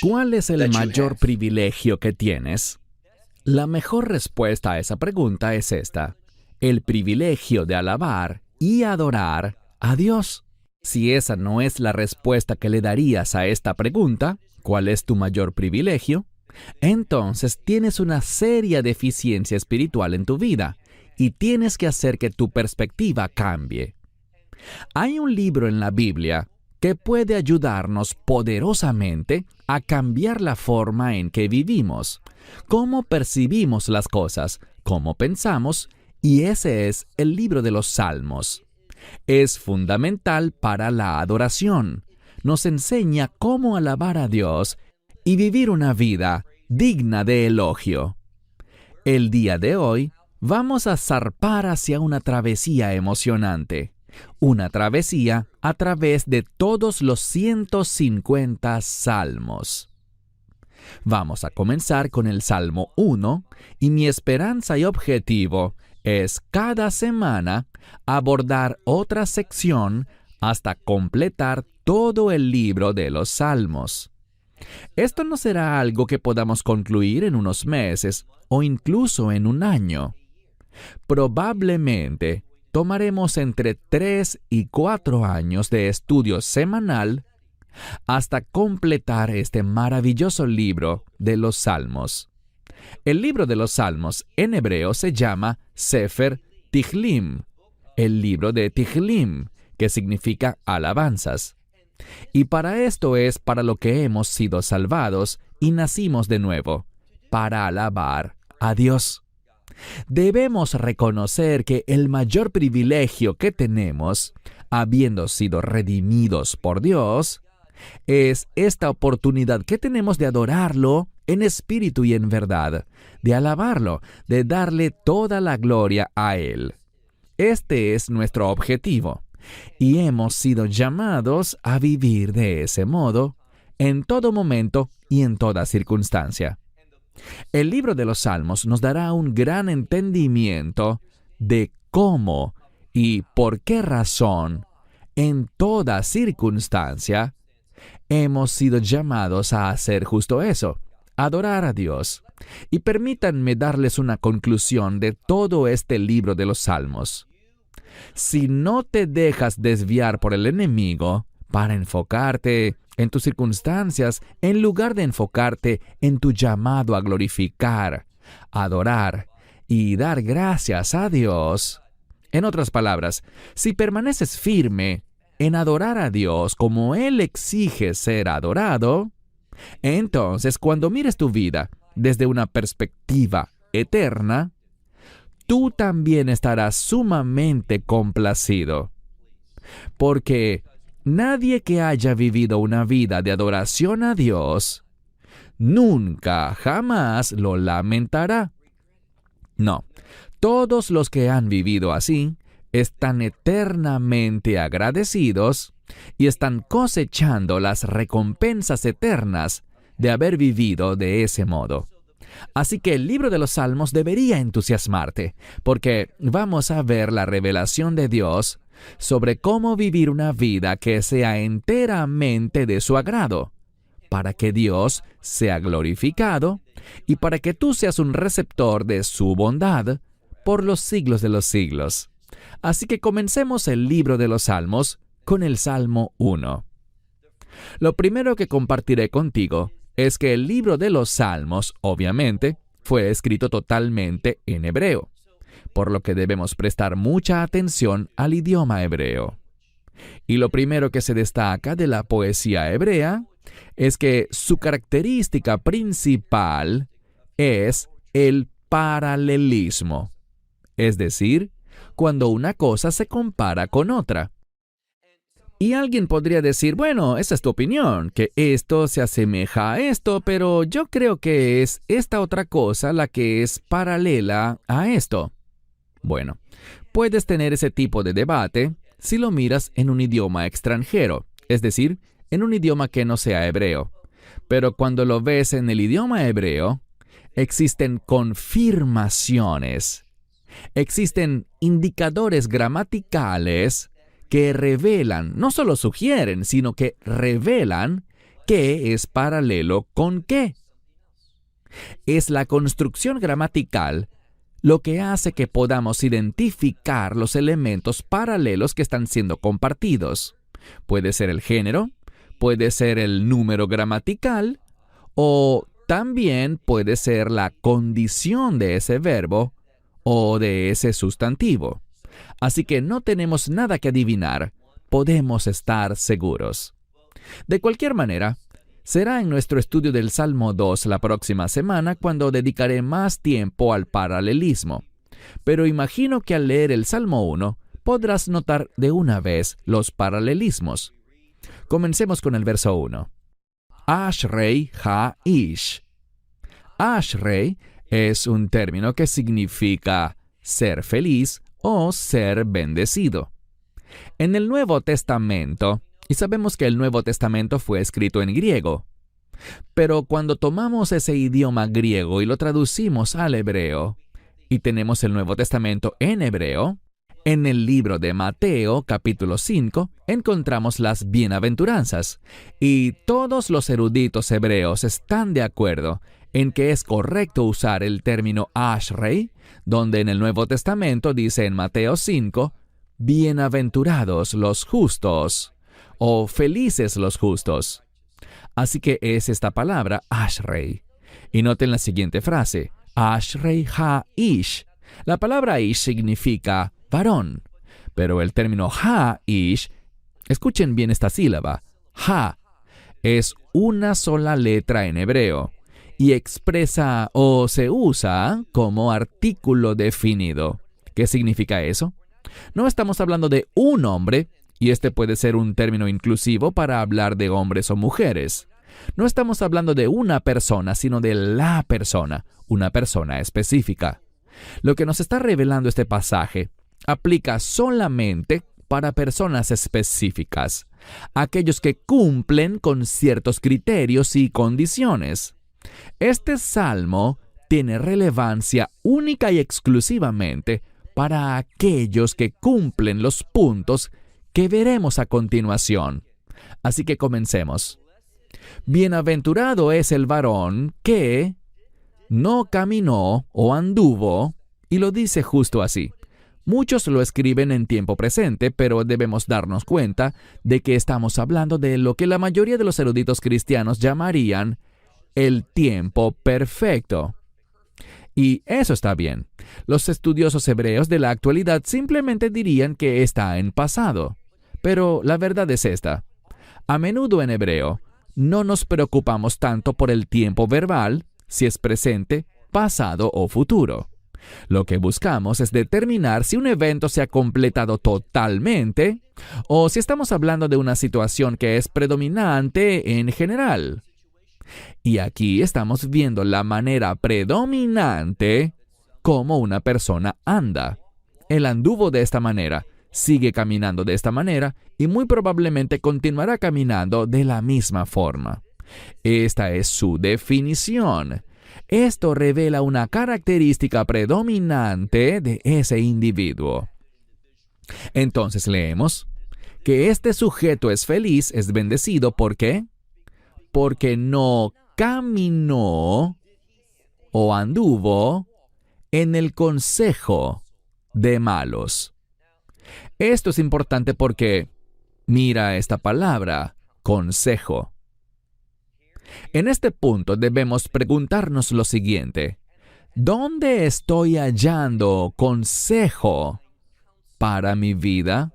¿Cuál es el mayor privilegio que tienes? La mejor respuesta a esa pregunta es esta: el privilegio de alabar y adorar a Dios. Si esa no es la respuesta que le darías a esta pregunta, ¿cuál es tu mayor privilegio? Entonces tienes una seria deficiencia espiritual en tu vida y tienes que hacer que tu perspectiva cambie. Hay un libro en la Biblia que puede ayudarnos poderosamente a cambiar la forma en que vivimos, cómo percibimos las cosas, cómo pensamos, y ese es el libro de los Salmos. Es fundamental para la adoración. Nos enseña cómo alabar a Dios y vivir una vida digna de elogio. El día de hoy vamos a zarpar hacia una travesía emocionante. Una travesía a través de todos los 150 salmos. Vamos a comenzar con el Salmo 1, y mi esperanza y objetivo es cada semana abordar otra sección hasta completar todo el libro de los Salmos. Esto no será algo que podamos concluir en unos meses o incluso en un año. Probablemente tomaremos entre 3 y 4 años de estudio semanal hasta completar este maravilloso libro de los Salmos. El libro de los Salmos en hebreo se llama Sefer Tehillim, el libro de Tehillim, que significa alabanzas. Y para esto es para lo que hemos sido salvados y nacimos de nuevo, para alabar a Dios. Debemos reconocer que el mayor privilegio que tenemos, habiendo sido redimidos por Dios, es esta oportunidad que tenemos de adorarlo en espíritu y en verdad, de alabarlo, de darle toda la gloria a Él. Este es nuestro objetivo, y hemos sido llamados a vivir de ese modo, en todo momento y en toda circunstancia. El libro de los Salmos nos dará un gran entendimiento de cómo y por qué razón, en toda circunstancia, hemos sido llamados a hacer justo eso, adorar a Dios. Y permítanme darles una conclusión de todo este libro de los Salmos. Si no te dejas desviar por el enemigo para enfocarte en tus circunstancias, en lugar de enfocarte en tu llamado a glorificar, adorar y dar gracias a Dios. En otras palabras, si permaneces firme en adorar a Dios como Él exige ser adorado, entonces cuando mires tu vida desde una perspectiva eterna, tú también estarás sumamente complacido. Porque nadie que haya vivido una vida de adoración a Dios nunca, jamás lo lamentará. No, todos los que han vivido así están eternamente agradecidos y están cosechando las recompensas eternas de haber vivido de ese modo. Así que el libro de los Salmos debería entusiasmarte, porque vamos a ver la revelación de Dios sobre cómo vivir una vida que sea enteramente de su agrado, para que Dios sea glorificado y para que tú seas un receptor de su bondad por los siglos de los siglos. Así que comencemos el libro de los Salmos con el Salmo 1. Lo primero que compartiré contigo es que el libro de los Salmos, obviamente, fue escrito totalmente en hebreo, por lo que debemos prestar mucha atención al idioma hebreo. Y lo primero que se destaca de la poesía hebrea es que su característica principal es el paralelismo, es decir, cuando una cosa se compara con otra. Y alguien podría decir, bueno, esa es tu opinión, que esto se asemeja a esto, pero yo creo que es esta otra cosa la que es paralela a esto. Bueno, puedes tener ese tipo de debate si lo miras en un idioma extranjero, es decir, en un idioma que no sea hebreo. Pero cuando lo ves en el idioma hebreo, existen confirmaciones, existen indicadores gramaticales que revelan, no solo sugieren, sino que revelan qué es paralelo con qué. Es la construcción gramatical lo que hace que podamos identificar los elementos paralelos que están siendo compartidos. Puede ser el género, puede ser el número gramatical, o también puede ser la condición de ese verbo o de ese sustantivo. Así que no tenemos nada que adivinar, podemos estar seguros. De cualquier manera, será en nuestro estudio del Salmo 2 la próxima semana cuando dedicaré más tiempo al paralelismo. Pero imagino que al leer el Salmo 1 podrás notar de una vez los paralelismos. Comencemos con el verso 1. Ashrei ha-ish. Ashrei es un término que significa ser feliz o ser bendecido. En el Nuevo Testamento, y sabemos que el Nuevo Testamento fue escrito en griego, pero cuando tomamos ese idioma griego y lo traducimos al hebreo, y tenemos el Nuevo Testamento en hebreo, en el libro de Mateo, capítulo 5, encontramos las bienaventuranzas, y todos los eruditos hebreos están de acuerdo en que es correcto usar el término Ashrei, donde en el Nuevo Testamento dice en Mateo 5, bienaventurados los justos, o felices los justos. Así que es esta palabra, Ashrei. Y noten la siguiente frase, Ashrei ha-ish. La palabra ish significa varón, pero el término ha-ish, escuchen bien esta sílaba, ha, es una sola letra en hebreo y expresa o se usa como artículo definido. ¿Qué significa eso? No estamos hablando de un hombre, y este puede ser un término inclusivo para hablar de hombres o mujeres. No estamos hablando de una persona, sino de la persona, una persona específica. Lo que nos está revelando este pasaje aplica solamente para personas específicas, aquellos que cumplen con ciertos criterios y condiciones. Este salmo tiene relevancia única y exclusivamente para aquellos que cumplen los puntos que veremos a continuación. Así que comencemos. Bienaventurado es el varón que no caminó o anduvo, y lo dice justo así. Muchos lo escriben en tiempo presente, pero debemos darnos cuenta de que estamos hablando de lo que la mayoría de los eruditos cristianos llamarían el tiempo perfecto. Y eso está bien. Los estudiosos hebreos de la actualidad simplemente dirían que está en pasado. Pero la verdad es esta. A menudo en hebreo, no nos preocupamos tanto por el tiempo verbal, si es presente, pasado o futuro. Lo que buscamos es determinar si un evento se ha completado totalmente o si estamos hablando de una situación que es predominante en general. Y aquí estamos viendo la manera predominante como una persona anda. Él anduvo de esta manera, sigue caminando de esta manera y muy probablemente continuará caminando de la misma forma. Esta es su definición. Esto revela una característica predominante de ese individuo. Entonces leemos que este sujeto es feliz, es bendecido, ¿por qué? Porque no caminó o anduvo en el consejo de malos. Esto es importante porque, mira esta palabra, consejo. En este punto debemos preguntarnos lo siguiente: ¿dónde estoy hallando consejo para mi vida?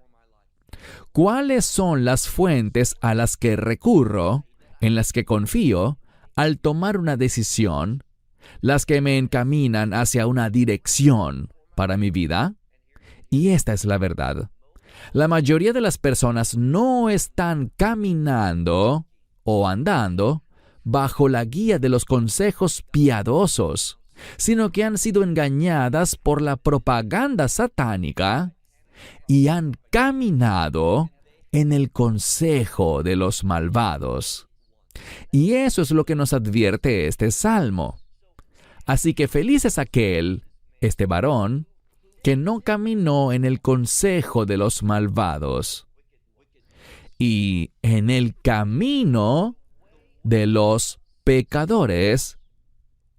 ¿Cuáles son las fuentes a las que recurro, en las que confío, al tomar una decisión, las que me encaminan hacia una dirección para mi vida? Y esta es la verdad. La mayoría de las personas no están caminando o andando bajo la guía de los consejos piadosos, sino que han sido engañadas por la propaganda satánica y han caminado en el consejo de los malvados. Y eso es lo que nos advierte este salmo. Así que feliz es aquel, este varón, que no caminó en el consejo de los malvados, y en el camino de los pecadores,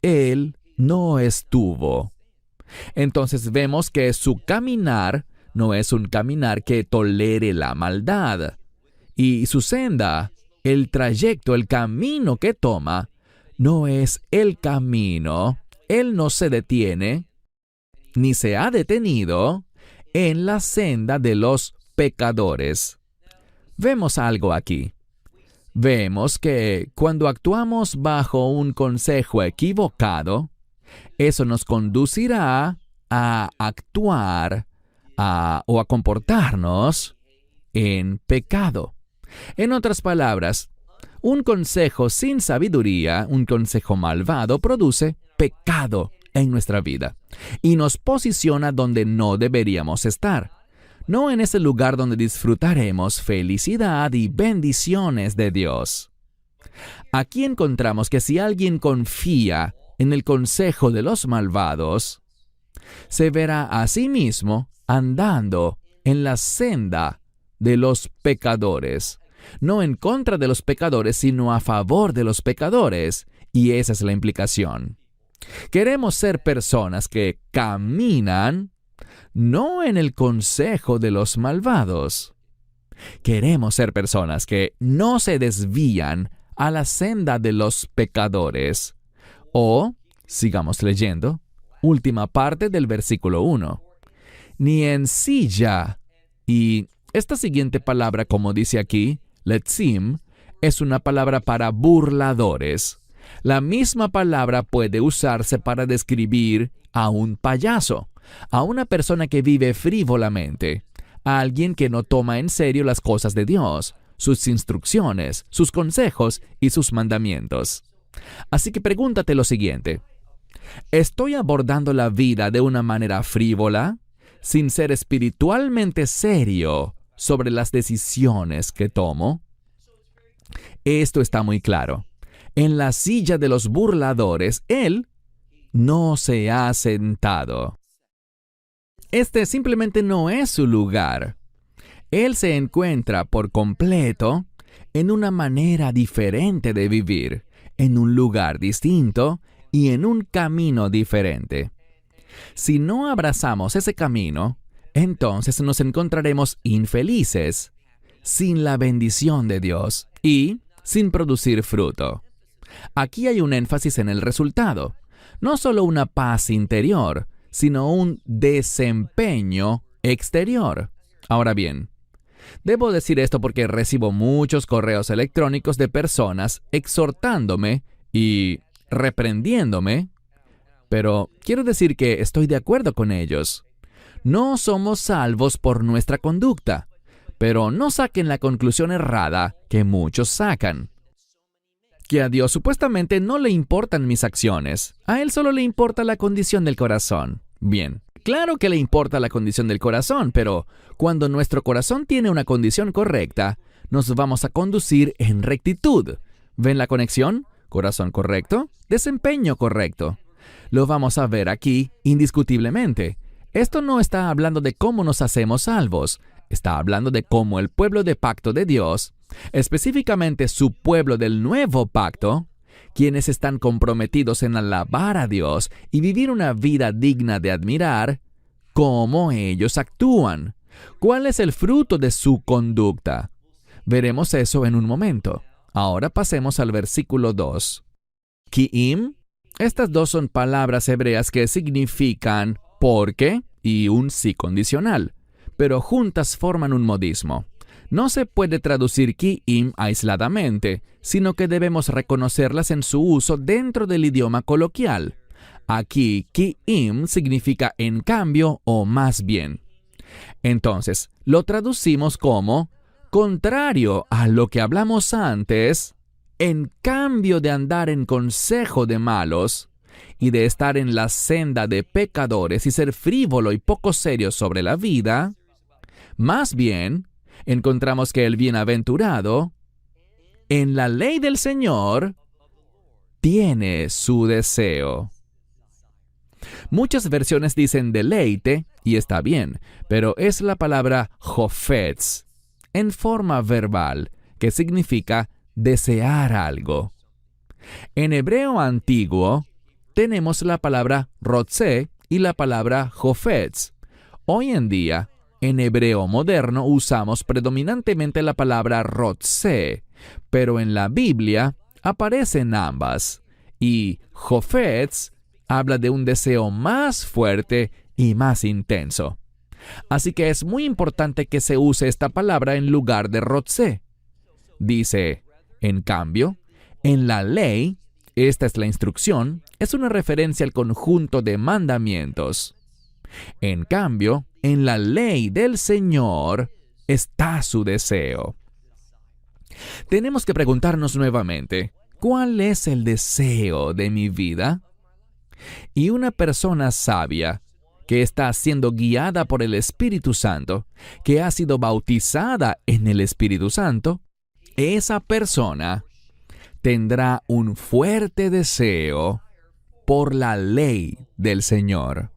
él no estuvo. Entonces vemos que su caminar no es un caminar que tolere la maldad. Y su senda, el trayecto, el camino que toma, no es el camino. Él no se detiene, ni se ha detenido en la senda de los pecadores. Vemos algo aquí. Vemos que cuando actuamos bajo un consejo equivocado, eso nos conducirá a actuar o a comportarnos en pecado. En otras palabras, un consejo sin sabiduría, un consejo malvado, produce pecado en nuestra vida y nos posiciona donde no deberíamos estar, no en ese lugar donde disfrutaremos felicidad y bendiciones de Dios. Aquí encontramos que si alguien confía en el consejo de los malvados, se verá a sí mismo andando en la senda de los pecadores, no en contra de los pecadores, sino a favor de los pecadores, y esa es la implicación. Queremos ser personas que caminan no en el consejo de los malvados. Queremos ser personas que no se desvían a la senda de los pecadores. O, sigamos leyendo, última parte del versículo 1. Ni en silla. Y esta siguiente palabra, como dice aquí, letzim, es una palabra para burladores. La misma palabra puede usarse para describir a un payaso, a una persona que vive frívolamente, a alguien que no toma en serio las cosas de Dios, sus instrucciones, sus consejos y sus mandamientos. Así que pregúntate lo siguiente: ¿estoy abordando la vida de una manera frívola, sin ser espiritualmente serio sobre las decisiones que tomo? Esto está muy claro. En la silla de los burladores, Él no se ha sentado. Este simplemente no es su lugar. Él se encuentra por completo en una manera diferente de vivir, en un lugar distinto y en un camino diferente. Si no abrazamos ese camino, entonces nos encontraremos infelices, sin la bendición de Dios y sin producir fruto. Aquí hay un énfasis en el resultado, no solo una paz interior, sino un desempeño exterior. Ahora bien, debo decir esto porque recibo muchos correos electrónicos de personas exhortándome y reprendiéndome, pero quiero decir que estoy de acuerdo con ellos. No somos salvos por nuestra conducta, pero no saquen la conclusión errada que muchos sacan. Que a Dios supuestamente no le importan mis acciones. A Él solo le importa la condición del corazón. Bien, claro que le importa la condición del corazón, pero cuando nuestro corazón tiene una condición correcta, nos vamos a conducir en rectitud. ¿Ven la conexión? Corazón correcto, desempeño correcto. Lo vamos a ver aquí indiscutiblemente. Esto no está hablando de cómo nos hacemos salvos. Está hablando de cómo el pueblo de pacto de Dios, específicamente su pueblo del nuevo pacto, quienes están comprometidos en alabar a Dios y vivir una vida digna de admirar, cómo ellos actúan. ¿Cuál es el fruto de su conducta? Veremos eso en un momento. Ahora pasemos al versículo 2. Ki'im. Estas dos son palabras hebreas que significan porque y un sí condicional, pero juntas forman un modismo. No se puede traducir ki'im aisladamente, sino que debemos reconocerlas en su uso dentro del idioma coloquial. Aquí, ki'im significa en cambio o más bien. Entonces, lo traducimos como contrario a lo que hablamos antes. En cambio de andar en consejo de malos y de estar en la senda de pecadores y ser frívolo y poco serio sobre la vida, más bien encontramos que el bienaventurado, en la ley del Señor, tiene su deseo. Muchas versiones dicen deleite, y está bien, pero es la palabra hofetz, en forma verbal, que significa desear algo. En hebreo antiguo, tenemos la palabra rotzé y la palabra hofetz. Hoy en día, en hebreo moderno usamos predominantemente la palabra rotzé, pero en la Biblia aparecen ambas, y hofetz habla de un deseo más fuerte y más intenso. Así que es muy importante que se use esta palabra en lugar de rotzé. Dice, en cambio, en la ley, esta es la instrucción, es una referencia al conjunto de mandamientos. En cambio, en la ley del Señor está su deseo. Tenemos que preguntarnos nuevamente, ¿cuál es el deseo de mi vida? Y una persona sabia, que está siendo guiada por el Espíritu Santo, que ha sido bautizada en el Espíritu Santo, esa persona tendrá un fuerte deseo por la ley del Señor.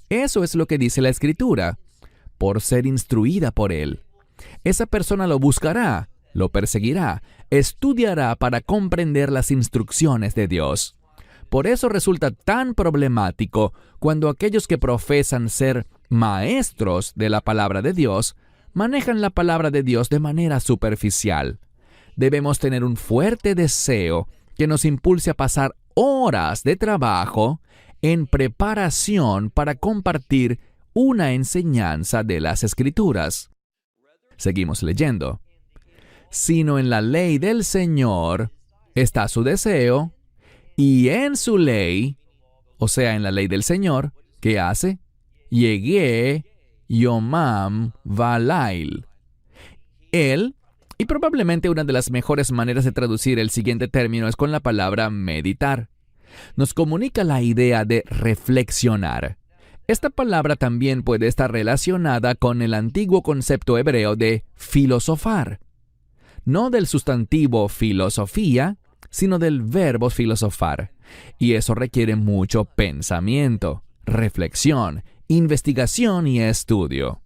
Eso es lo que dice la Escritura, por ser instruida por Él. Esa persona lo buscará, lo perseguirá, estudiará para comprender las instrucciones de Dios. Por eso resulta tan problemático cuando aquellos que profesan ser maestros de la palabra de Dios manejan la palabra de Dios de manera superficial. Debemos tener un fuerte deseo que nos impulse a pasar horas de trabajo en preparación para compartir una enseñanza de las Escrituras. Seguimos leyendo. Sino en la ley del Señor está su deseo, y en su ley, o sea, en la ley del Señor, ¿qué hace? Yegé Yomam Valail. Él, y probablemente una de las mejores maneras de traducir el siguiente término es con la palabra meditar. Nos comunica la idea de reflexionar. Esta palabra también puede estar relacionada con el antiguo concepto hebreo de filosofar. No del sustantivo filosofía, sino del verbo filosofar. Y eso requiere mucho pensamiento, reflexión, investigación y estudio.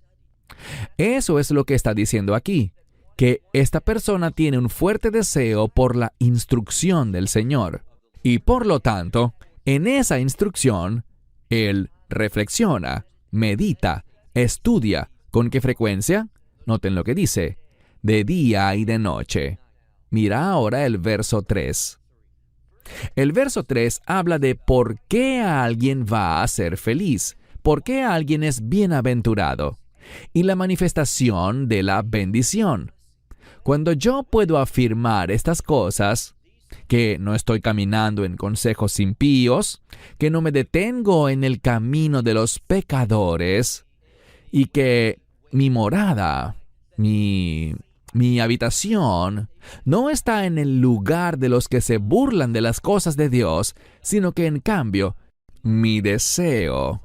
Eso es lo que está diciendo aquí, que esta persona tiene un fuerte deseo por la instrucción del Señor. Y por lo tanto, en esa instrucción, él reflexiona, medita, estudia. ¿Con qué frecuencia? Noten lo que dice, de día y de noche. Mira ahora el verso 3. El verso 3 habla de por qué alguien va a ser feliz, por qué alguien es bienaventurado, y la manifestación de la bendición. Cuando yo puedo afirmar estas cosas, que no estoy caminando en consejos impíos, que no me detengo en el camino de los pecadores, y que mi morada, mi habitación, no está en el lugar de los que se burlan de las cosas de Dios, sino que en cambio, mi deseo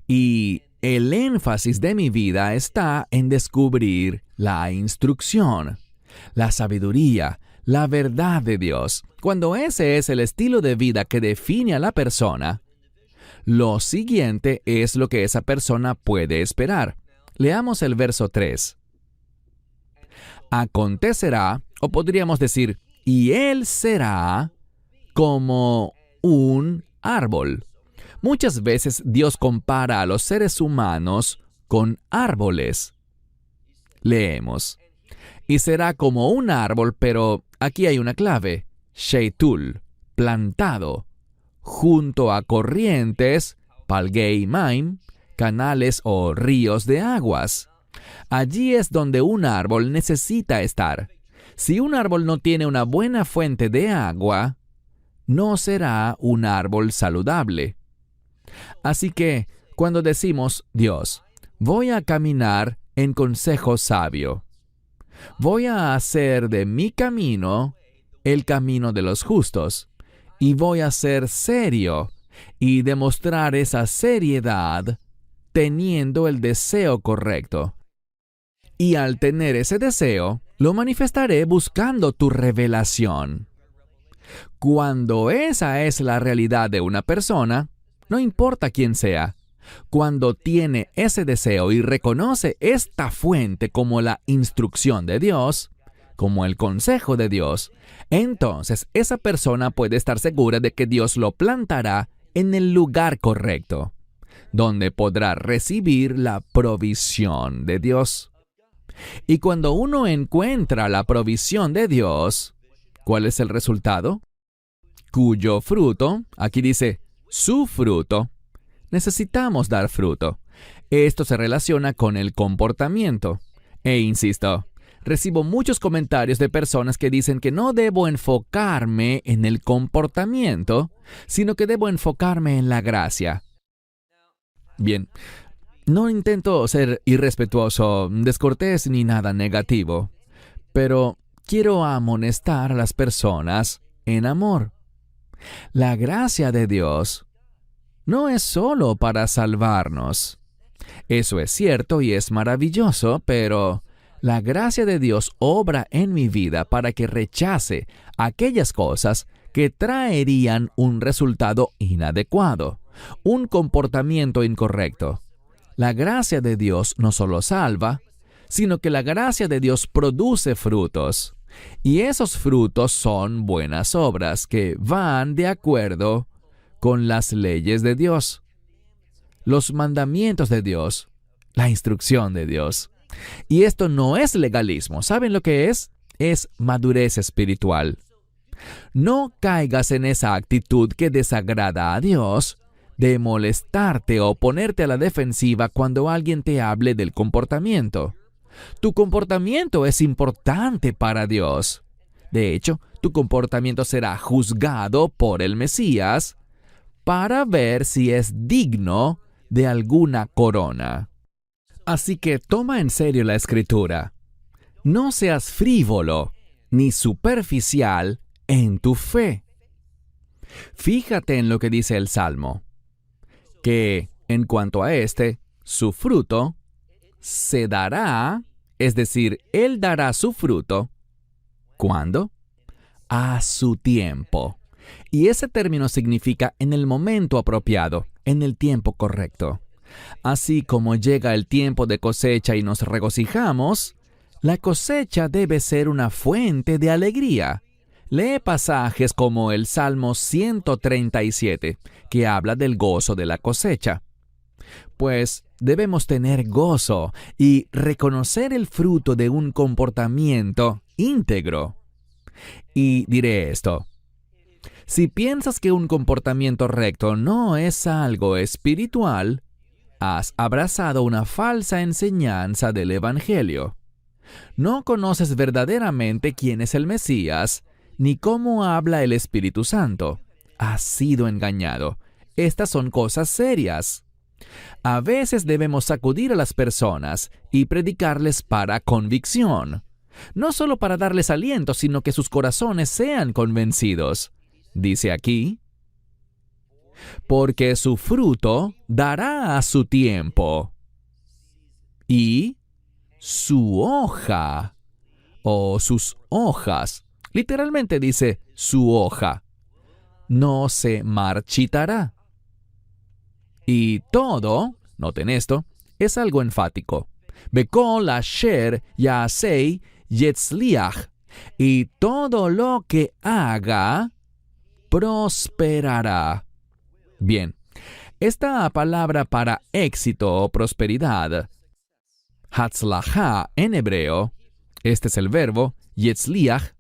y el énfasis de mi vida está en descubrir la instrucción, la sabiduría, la verdad de Dios. Cuando ese es el estilo de vida que define a la persona, lo siguiente es lo que esa persona puede esperar. Leamos el verso 3. Acontecerá, o podríamos decir, y él será como un árbol. Muchas veces Dios compara a los seres humanos con árboles. Leemos. Y será como un árbol, pero aquí hay una clave. Sheitul, plantado, junto a corrientes, palgei maim, canales o ríos de aguas. Allí es donde un árbol necesita estar. Si un árbol no tiene una buena fuente de agua, no será un árbol saludable. Así que, cuando decimos, Dios, voy a caminar en consejo sabio, voy a hacer de mi camino el camino de los justos, y voy a ser serio y demostrar esa seriedad teniendo el deseo correcto. Y al tener ese deseo, lo manifestaré buscando tu revelación. Cuando esa es la realidad de una persona, no importa quién sea, cuando tiene ese deseo y reconoce esta fuente como la instrucción de Dios, como el consejo de Dios, entonces esa persona puede estar segura de que Dios lo plantará en el lugar correcto, donde podrá recibir la provisión de Dios. Y cuando uno encuentra la provisión de Dios, ¿cuál es el resultado? Cuyo fruto, aquí dice, su fruto. Necesitamos dar fruto. Esto se relaciona con el comportamiento. E insisto, recibo muchos comentarios de personas que dicen que no debo enfocarme en el comportamiento, sino que debo enfocarme en la gracia. Bien, no intento ser irrespetuoso, descortés ni nada negativo, pero quiero amonestar a las personas en amor. La gracia de Dios no es solo para salvarnos. Eso es cierto y es maravilloso, pero la gracia de Dios obra en mi vida para que rechace aquellas cosas que traerían un resultado inadecuado, un comportamiento incorrecto. La gracia de Dios no solo salva, sino que la gracia de Dios produce frutos. Y esos frutos son buenas obras que van de acuerdo con las leyes de Dios, los mandamientos de Dios, la instrucción de Dios. Y esto no es legalismo. ¿Saben lo que es? Es madurez espiritual. No caigas en esa actitud que desagrada a Dios, de molestarte o ponerte a la defensiva cuando alguien te hable del comportamiento. Tu comportamiento es importante para Dios. De hecho, tu comportamiento será juzgado por el Mesías para ver si es digno de alguna corona. Así que toma en serio la Escritura. No seas frívolo ni superficial en tu fe. Fíjate en lo que dice el Salmo, que en cuanto a su fruto se dará, es decir, Él dará su fruto. ¿Cuándo? A su tiempo. Y ese término significa en el momento apropiado, en el tiempo correcto. Así como llega el tiempo de cosecha y nos regocijamos, la cosecha debe ser una fuente de alegría. Lee pasajes como el Salmo 137, que habla del gozo de la cosecha. Pues debemos tener gozo y reconocer el fruto de un comportamiento íntegro. Y diré esto: si piensas que un comportamiento recto no es algo espiritual, has abrazado una falsa enseñanza del Evangelio. No conoces verdaderamente quién es el Mesías, ni cómo habla el Espíritu Santo. Has sido engañado. Estas son cosas serias. A veces debemos sacudir a las personas y predicarles para convicción. No solo para darles aliento, sino que sus corazones sean convencidos. Dice aquí, porque su fruto dará a su tiempo, y su hoja, o sus hojas, literalmente dice su hoja, no se marchitará. Y todo, noten esto, es algo enfático. Bekol asher yasei yetzliach, y todo lo que haga prosperará. Bien, esta palabra para éxito o prosperidad, hatzlachá en hebreo, este es el verbo, yetzliach,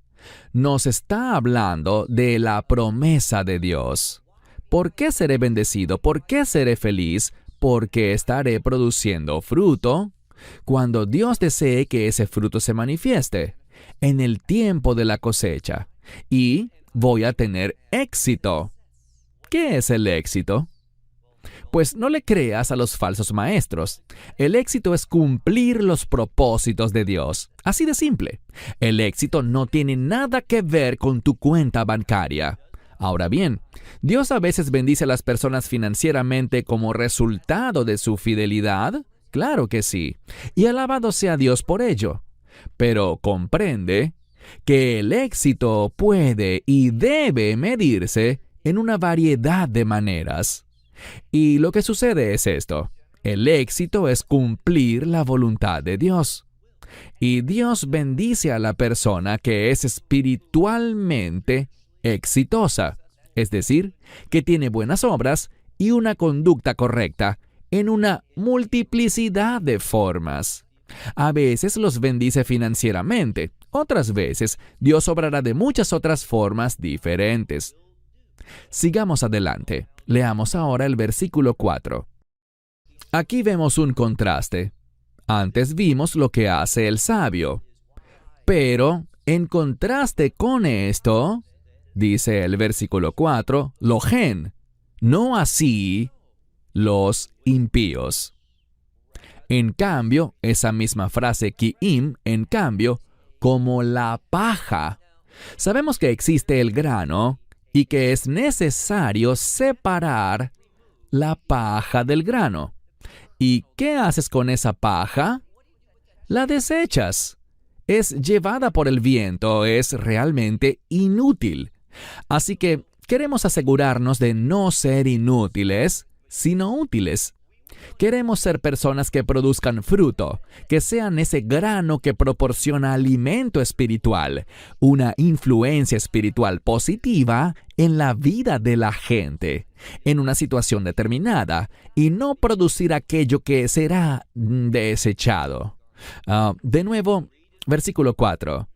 nos está hablando de la promesa de Dios. ¿Por qué seré bendecido? ¿Por qué seré feliz? Porque estaré produciendo fruto cuando Dios desee que ese fruto se manifieste en el tiempo de la cosecha. Y voy a tener éxito. ¿Qué es el éxito? Pues no le creas a los falsos maestros. El éxito es cumplir los propósitos de Dios. Así de simple. El éxito no tiene nada que ver con tu cuenta bancaria. Ahora bien, ¿Dios a veces bendice a las personas financieramente como resultado de su fidelidad? Claro que sí. Y alabado sea Dios por ello. Pero comprende que el éxito puede y debe medirse en una variedad de maneras. Y lo que sucede es esto. El éxito es cumplir la voluntad de Dios. Y Dios bendice a la persona que es espiritualmente exitosa, es decir, que tiene buenas obras y una conducta correcta en una multiplicidad de formas. A veces los bendice financieramente, otras veces Dios obrará de muchas otras formas diferentes. Sigamos adelante. Leamos ahora el versículo 4. Aquí vemos un contraste. Antes vimos lo que hace el sabio. Pero, en contraste con esto, dice el versículo 4, lo gen, no así los impíos. En cambio, esa misma frase ki'im, en cambio, como la paja. Sabemos que existe el grano y que es necesario separar la paja del grano. ¿Y qué haces con esa paja? La desechas. Es llevada por el viento, es realmente inútil. Así que queremos asegurarnos de no ser inútiles, sino útiles. Queremos ser personas que produzcan fruto, que sean ese grano que proporciona alimento espiritual, una influencia espiritual positiva en la vida de la gente, en una situación determinada, y no producir aquello que será desechado. De nuevo, versículo 4.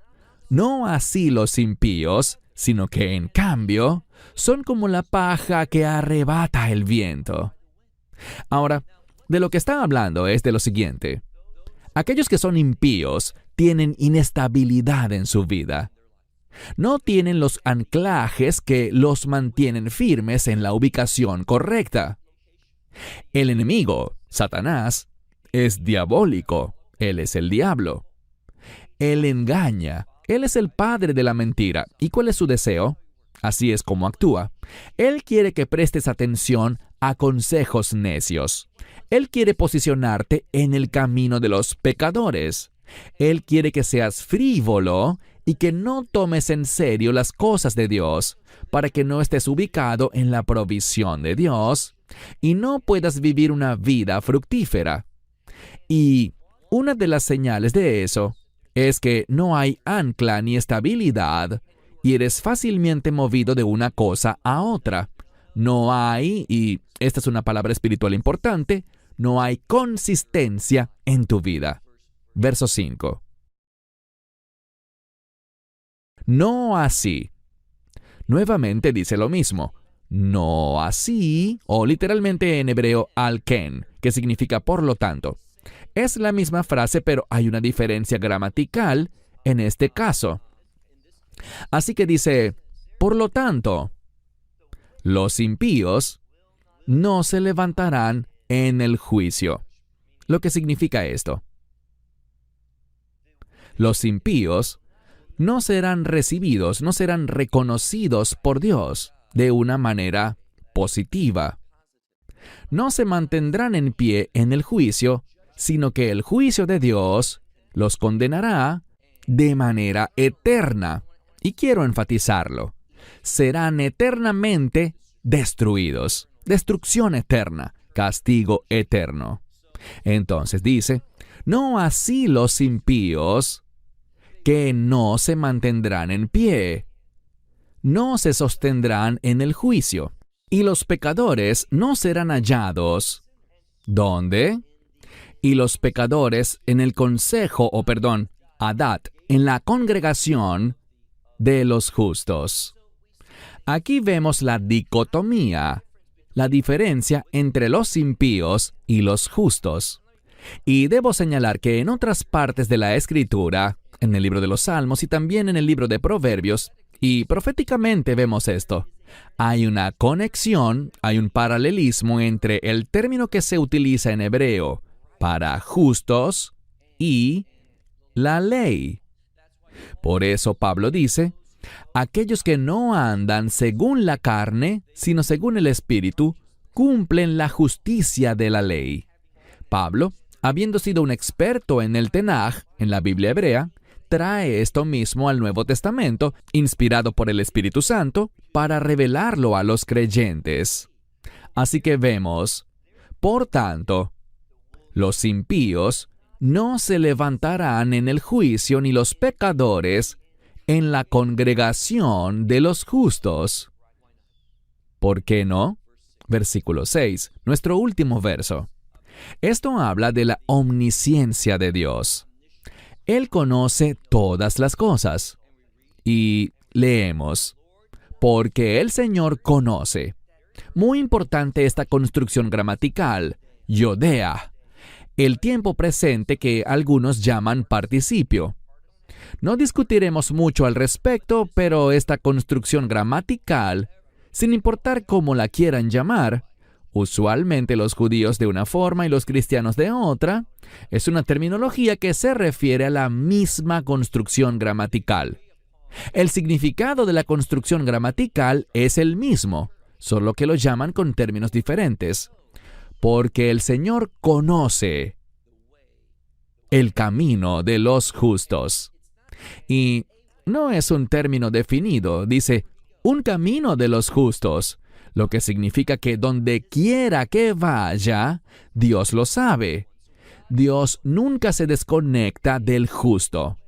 No así los impíos, sino que en cambio son como la paja que arrebata el viento. Ahora, de lo que está hablando es de lo siguiente. Aquellos que son impíos tienen inestabilidad en su vida. No tienen los anclajes que los mantienen firmes en la ubicación correcta. El enemigo, Satanás, es diabólico. Él es el diablo. Él engaña. Él es el padre de la mentira. ¿Y cuál es su deseo? Así es como actúa. Él quiere que prestes atención a consejos necios. Él quiere posicionarte en el camino de los pecadores. Él quiere que seas frívolo y que no tomes en serio las cosas de Dios, para que no estés ubicado en la provisión de Dios y no puedas vivir una vida fructífera. Y una de las señales de eso es que no hay ancla ni estabilidad y eres fácilmente movido de una cosa a otra. No hay, y esta es una palabra espiritual importante, no hay consistencia en tu vida. Verso 5. No así. Nuevamente dice lo mismo. No así, o literalmente en hebreo al-ken, que significa por lo tanto. Es la misma frase, pero hay una diferencia gramatical en este caso. Así que dice, por lo tanto, los impíos no se levantarán en el juicio. Lo que significa esto. Los impíos no serán recibidos, no serán reconocidos por Dios de una manera positiva. No se mantendrán en pie en el juicio, sino que el juicio de Dios los condenará de manera eterna. Y quiero enfatizarlo. Serán eternamente destruidos. Destrucción eterna, castigo eterno. Entonces dice, no así los impíos, que no se mantendrán en pie, no se sostendrán en el juicio, y los pecadores no serán hallados. ¿Dónde? Y los pecadores en el consejo, adat, en la congregación de los justos. Aquí vemos la dicotomía, la diferencia entre los impíos y los justos. Y debo señalar que en otras partes de la Escritura, en el libro de los Salmos y también en el libro de Proverbios, y proféticamente vemos esto, hay una conexión, hay un paralelismo entre el término que se utiliza en hebreo para justos y la ley. Por eso Pablo dice, aquellos que no andan según la carne, sino según el Espíritu, cumplen la justicia de la ley. Pablo, habiendo sido un experto en el Tenaj, en la Biblia hebrea, trae esto mismo al Nuevo Testamento, inspirado por el Espíritu Santo, para revelarlo a los creyentes. Así que vemos, por tanto, los impíos no se levantarán en el juicio ni los pecadores en la congregación de los justos. ¿Por qué no? Versículo 6, nuestro último verso. Esto habla de la omnisciencia de Dios. Él conoce todas las cosas. Y leemos, porque el Señor conoce. Muy importante esta construcción gramatical, yodea, el tiempo presente que algunos llaman participio. No discutiremos mucho al respecto, pero esta construcción gramatical, sin importar cómo la quieran llamar, usualmente los judíos de una forma y los cristianos de otra, es una terminología que se refiere a la misma construcción gramatical. El significado de la construcción gramatical es el mismo, solo que lo llaman con términos diferentes. Porque el Señor conoce el camino de los justos. Y no es un término definido, dice, un camino de los justos, lo que significa que donde quiera que vaya, Dios lo sabe. Dios nunca se desconecta del justo.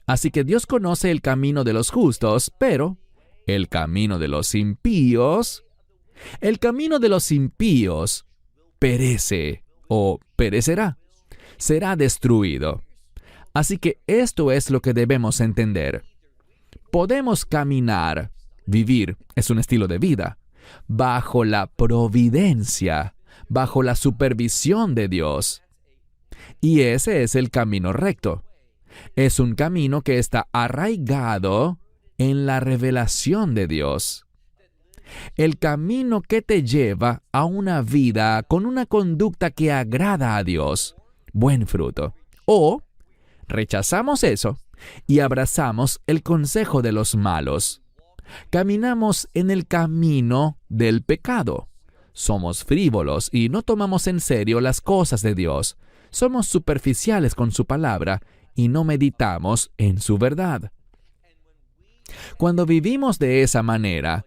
Así que Dios conoce el camino de los justos, pero el camino de los impíos perece o perecerá, será destruido. Así que esto es lo que debemos entender. Podemos caminar, vivir, es un estilo de vida, bajo la providencia, bajo la supervisión de Dios. Y ese es el camino recto. Es un camino que está arraigado en la revelación de Dios. El camino que te lleva a una vida con una conducta que agrada a Dios, buen fruto. O rechazamos eso y abrazamos el consejo de los malos. Caminamos en el camino del pecado. Somos frívolos y no tomamos en serio las cosas de Dios. Somos superficiales con su palabra y no meditamos en su verdad. Cuando vivimos de esa manera,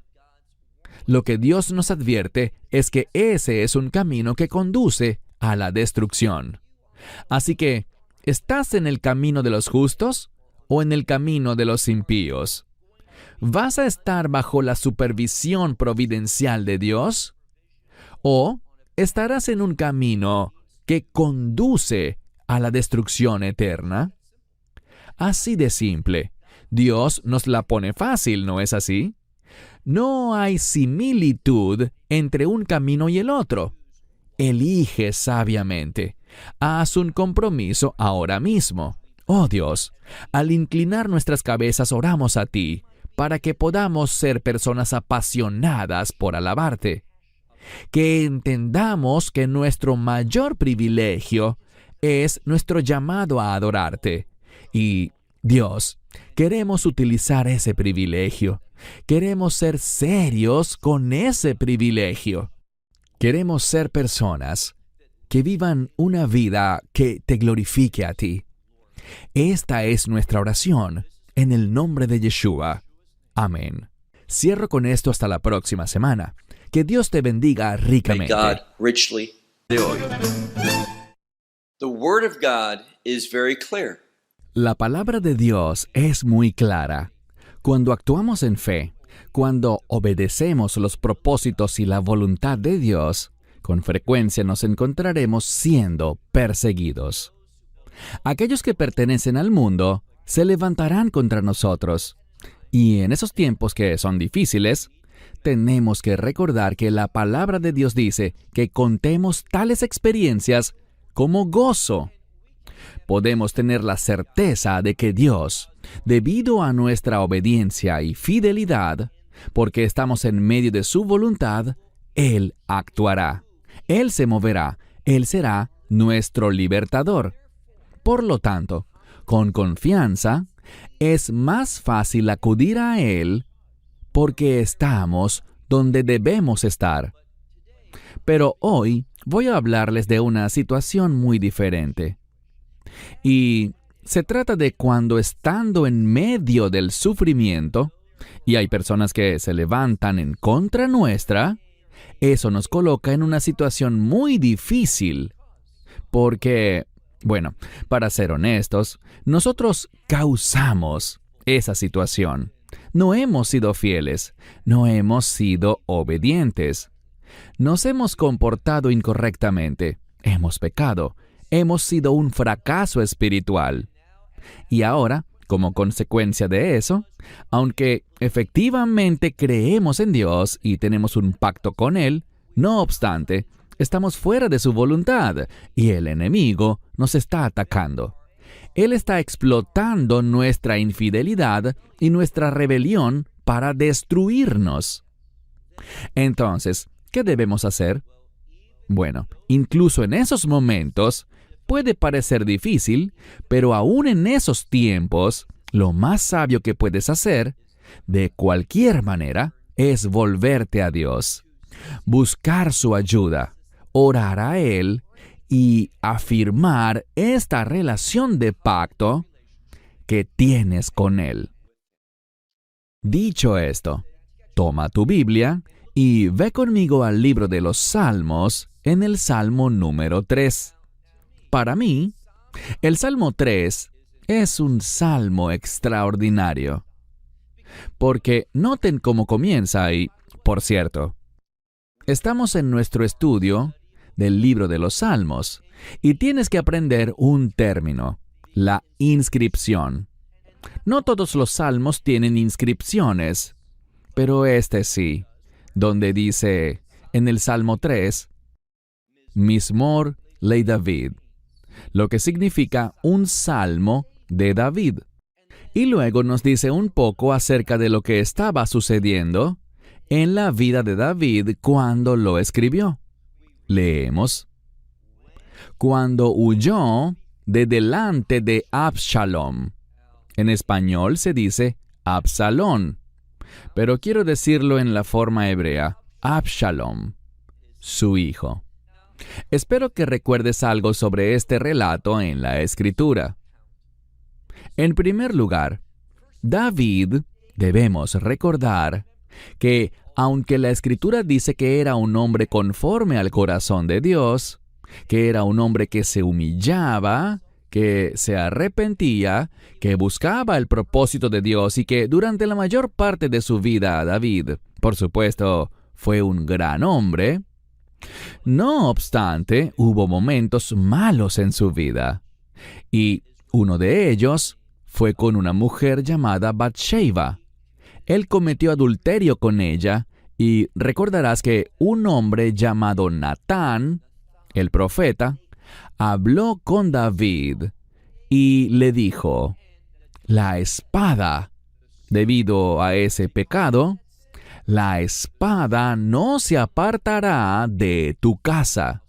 lo que Dios nos advierte es que ese es un camino que conduce a la destrucción. Así que, ¿estás en el camino de los justos o en el camino de los impíos? ¿Vas a estar bajo la supervisión providencial de Dios? ¿O estarás en un camino que conduce a la destrucción eterna? Así de simple. Dios nos la pone fácil, ¿no es así? No hay similitud entre un camino y el otro. Elige sabiamente. Haz un compromiso ahora mismo. Oh Dios, al inclinar nuestras cabezas oramos a ti, para que podamos ser personas apasionadas por alabarte. Que entendamos que nuestro mayor privilegio es nuestro llamado a adorarte. Y, Dios, queremos utilizar ese privilegio. Queremos ser serios con ese privilegio. Queremos ser personas que vivan una vida que te glorifique a ti. Esta es nuestra oración, en el nombre de Yeshua. Amén. Cierro con esto hasta la próxima semana. Que Dios te bendiga ricamente. May God richly De hoy. The word of God is very clear. La palabra de Dios es muy clara. Cuando actuamos en fe, cuando obedecemos los propósitos y la voluntad de Dios, con frecuencia nos encontraremos siendo perseguidos. Aquellos que pertenecen al mundo se levantarán contra nosotros. Y en esos tiempos que son difíciles, tenemos que recordar que la palabra de Dios dice que contemos tales experiencias como gozo. Podemos tener la certeza de que Dios, debido a nuestra obediencia y fidelidad, porque estamos en medio de su voluntad, Él actuará. Él se moverá. Él será nuestro libertador. Por lo tanto, con confianza, es más fácil acudir a Él porque estamos donde debemos estar. Pero hoy voy a hablarles de una situación muy diferente. Y se trata de cuando estando en medio del sufrimiento, y hay personas que se levantan en contra nuestra, Eso nos coloca en una situación muy difícil, porque, bueno, para ser honestos, nosotros causamos esa situación. No hemos sido fieles, no hemos sido obedientes. Nos hemos comportado incorrectamente, hemos pecado, hemos sido un fracaso espiritual. Y ahora, como consecuencia de eso, aunque efectivamente creemos en Dios y tenemos un pacto con Él, no obstante, estamos fuera de su voluntad y el enemigo nos está atacando. Él está explotando nuestra infidelidad y nuestra rebelión para destruirnos. Entonces, ¿qué debemos hacer? Bueno, incluso en esos momentos, puede parecer difícil, pero aún en esos tiempos, lo más sabio que puedes hacer, de cualquier manera, es volverte a Dios, buscar su ayuda, orar a Él y afirmar esta relación de pacto que tienes con Él. Dicho esto, toma tu Biblia y ve conmigo al libro de los Salmos en el Salmo número 3. Para mí, el Salmo 3 es un salmo extraordinario. Porque noten cómo comienza y, por cierto, estamos en nuestro estudio del libro de los Salmos y tienes que aprender un término, la inscripción. No todos los salmos tienen inscripciones, pero este sí, donde dice en el Salmo 3, Mismor le David, lo que significa un salmo de David. Y luego nos dice un poco acerca de lo que estaba sucediendo en la vida de David cuando lo escribió. Leemos: cuando huyó de delante de Absalom. En español se dice Absalón, pero quiero decirlo en la forma hebrea, Absalom, su hijo. Espero que recuerdes algo sobre este relato en la Escritura. En primer lugar, David, debemos recordar que, aunque la Escritura dice que era un hombre conforme al corazón de Dios, que era un hombre que se humillaba, que se arrepentía, que buscaba el propósito de Dios y que durante la mayor parte de su vida David, por supuesto, fue un gran hombre, no obstante, hubo momentos malos en su vida. Y uno de ellos fue con una mujer llamada Bathsheba. Él cometió adulterio con ella y recordarás que un hombre llamado Natán, el profeta, habló con David y le dijo: la espada, debido a ese pecado, la espada no se apartará de tu casa.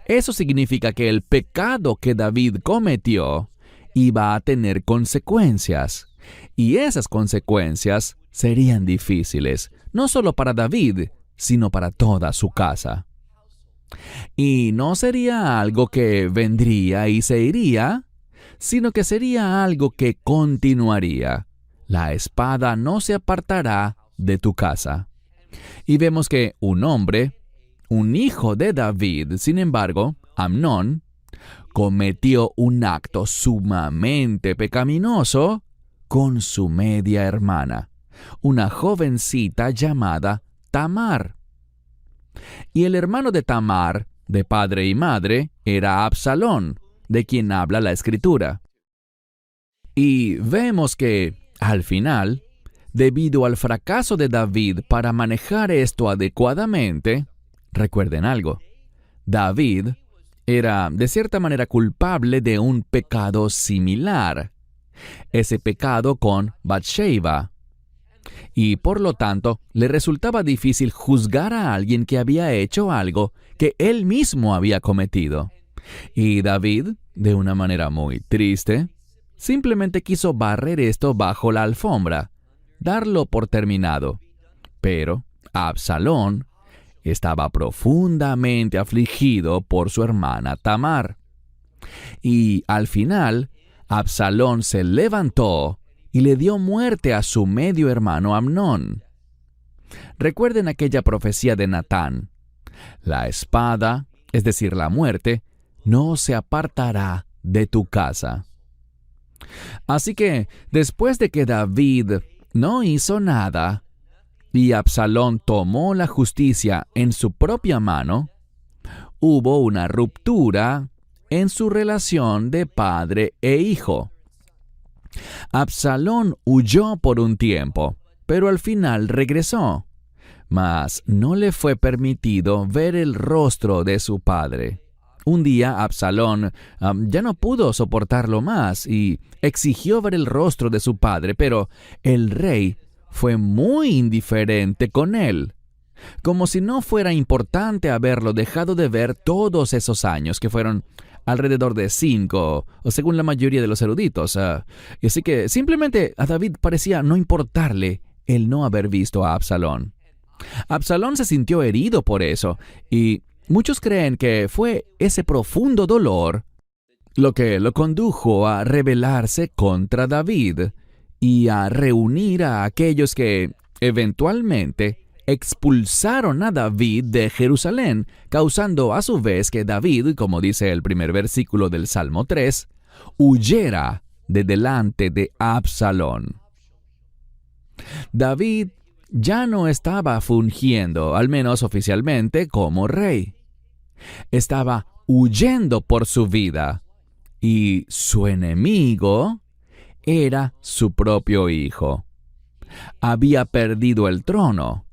Eso significa que el pecado que David cometió iba a tener consecuencias, y esas consecuencias serían difíciles, no solo para David, sino para toda su casa. Y no sería algo que vendría y se iría, sino que sería algo que continuaría. La espada no se apartará de tu casa. Y vemos que un hombre, un hijo de David, sin embargo, Amnón, cometió un acto sumamente pecaminoso con su media hermana, una jovencita llamada Tamar. Y el hermano de Tamar, de padre y madre, era Absalón, de quien habla la Escritura. Y vemos que, al final, debido al fracaso de David para manejar esto adecuadamente, recuerden algo, David era de cierta manera culpable de un pecado similar, ese pecado con Bathsheba, y por lo tanto le resultaba difícil juzgar a alguien que había hecho algo que él mismo había cometido. Y David, de una manera muy triste, simplemente quiso barrer esto bajo la alfombra, darlo por terminado. Pero Absalón estaba profundamente afligido por su hermana Tamar. Y al final, Absalón se levantó y le dio muerte a su medio hermano Amnón. Recuerden aquella profecía de Natán. La espada, es decir, la muerte, no se apartará de tu casa. Así que, después de que David no hizo nada, y Absalón tomó la justicia en su propia mano, hubo una ruptura en su relación de padre e hijo. Absalón huyó por un tiempo, pero al final regresó, mas no le fue permitido ver el rostro de su padre. Un día Absalón ya no pudo soportarlo más y exigió ver el rostro de su padre, pero el rey fue muy indiferente con él, como si no fuera importante haberlo dejado de ver todos esos años, que fueron alrededor de 5, o según la mayoría de los eruditos. Y así que simplemente a David parecía no importarle el no haber visto a Absalón. Absalón se sintió herido por eso, y muchos creen que fue ese profundo dolor lo que lo condujo a rebelarse contra David y a reunir a aquellos que eventualmente expulsaron a David de Jerusalén, causando a su vez que David, como dice el primer versículo del Salmo 3, huyera de delante de Absalón. David ya no estaba fungiendo, al menos oficialmente, como rey. Estaba huyendo por su vida, y su enemigo era su propio hijo. Había perdido el trono.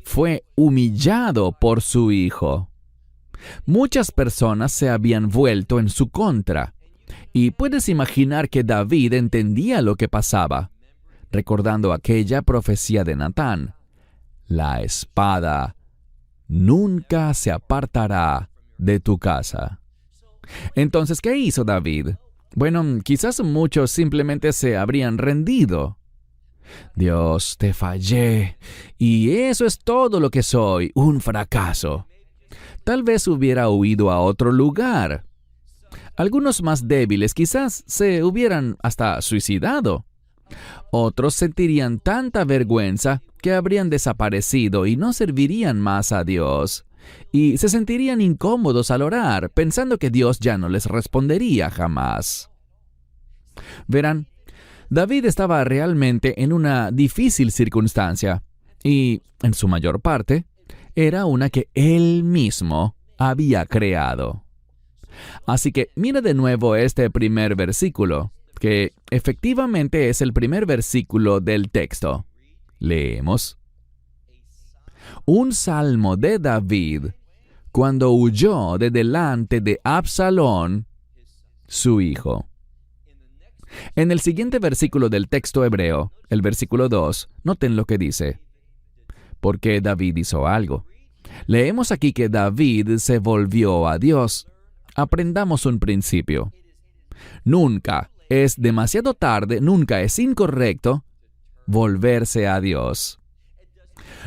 Fue humillado por su hijo. Muchas personas se habían vuelto en su contra, y puedes imaginar que David entendía lo que pasaba, recordando aquella profecía de Natán: la espada nunca se apartará de tu casa. Entonces, ¿qué hizo David? Bueno, quizás muchos simplemente se habrían rendido. Dios, te fallé, y eso es todo lo que soy, un fracaso. Tal vez hubiera huido a otro lugar. Algunos más débiles quizás se hubieran hasta suicidado. Otros sentirían tanta vergüenza que habrían desaparecido y no servirían más a Dios. Y se sentirían incómodos al orar, pensando que Dios ya no les respondería jamás. Verán, David estaba realmente en una difícil circunstancia, y, en su mayor parte, era una que él mismo había creado. Así que mira de nuevo este primer versículo, que efectivamente es el primer versículo del texto. Leemos: un salmo de David cuando huyó de delante de Absalón, su hijo. En el siguiente versículo del texto hebreo, el versículo 2, noten lo que dice: porque David hizo algo. Leemos aquí que David se volvió a Dios. Aprendamos un principio. Nunca es demasiado tarde, nunca es incorrecto volverse a Dios.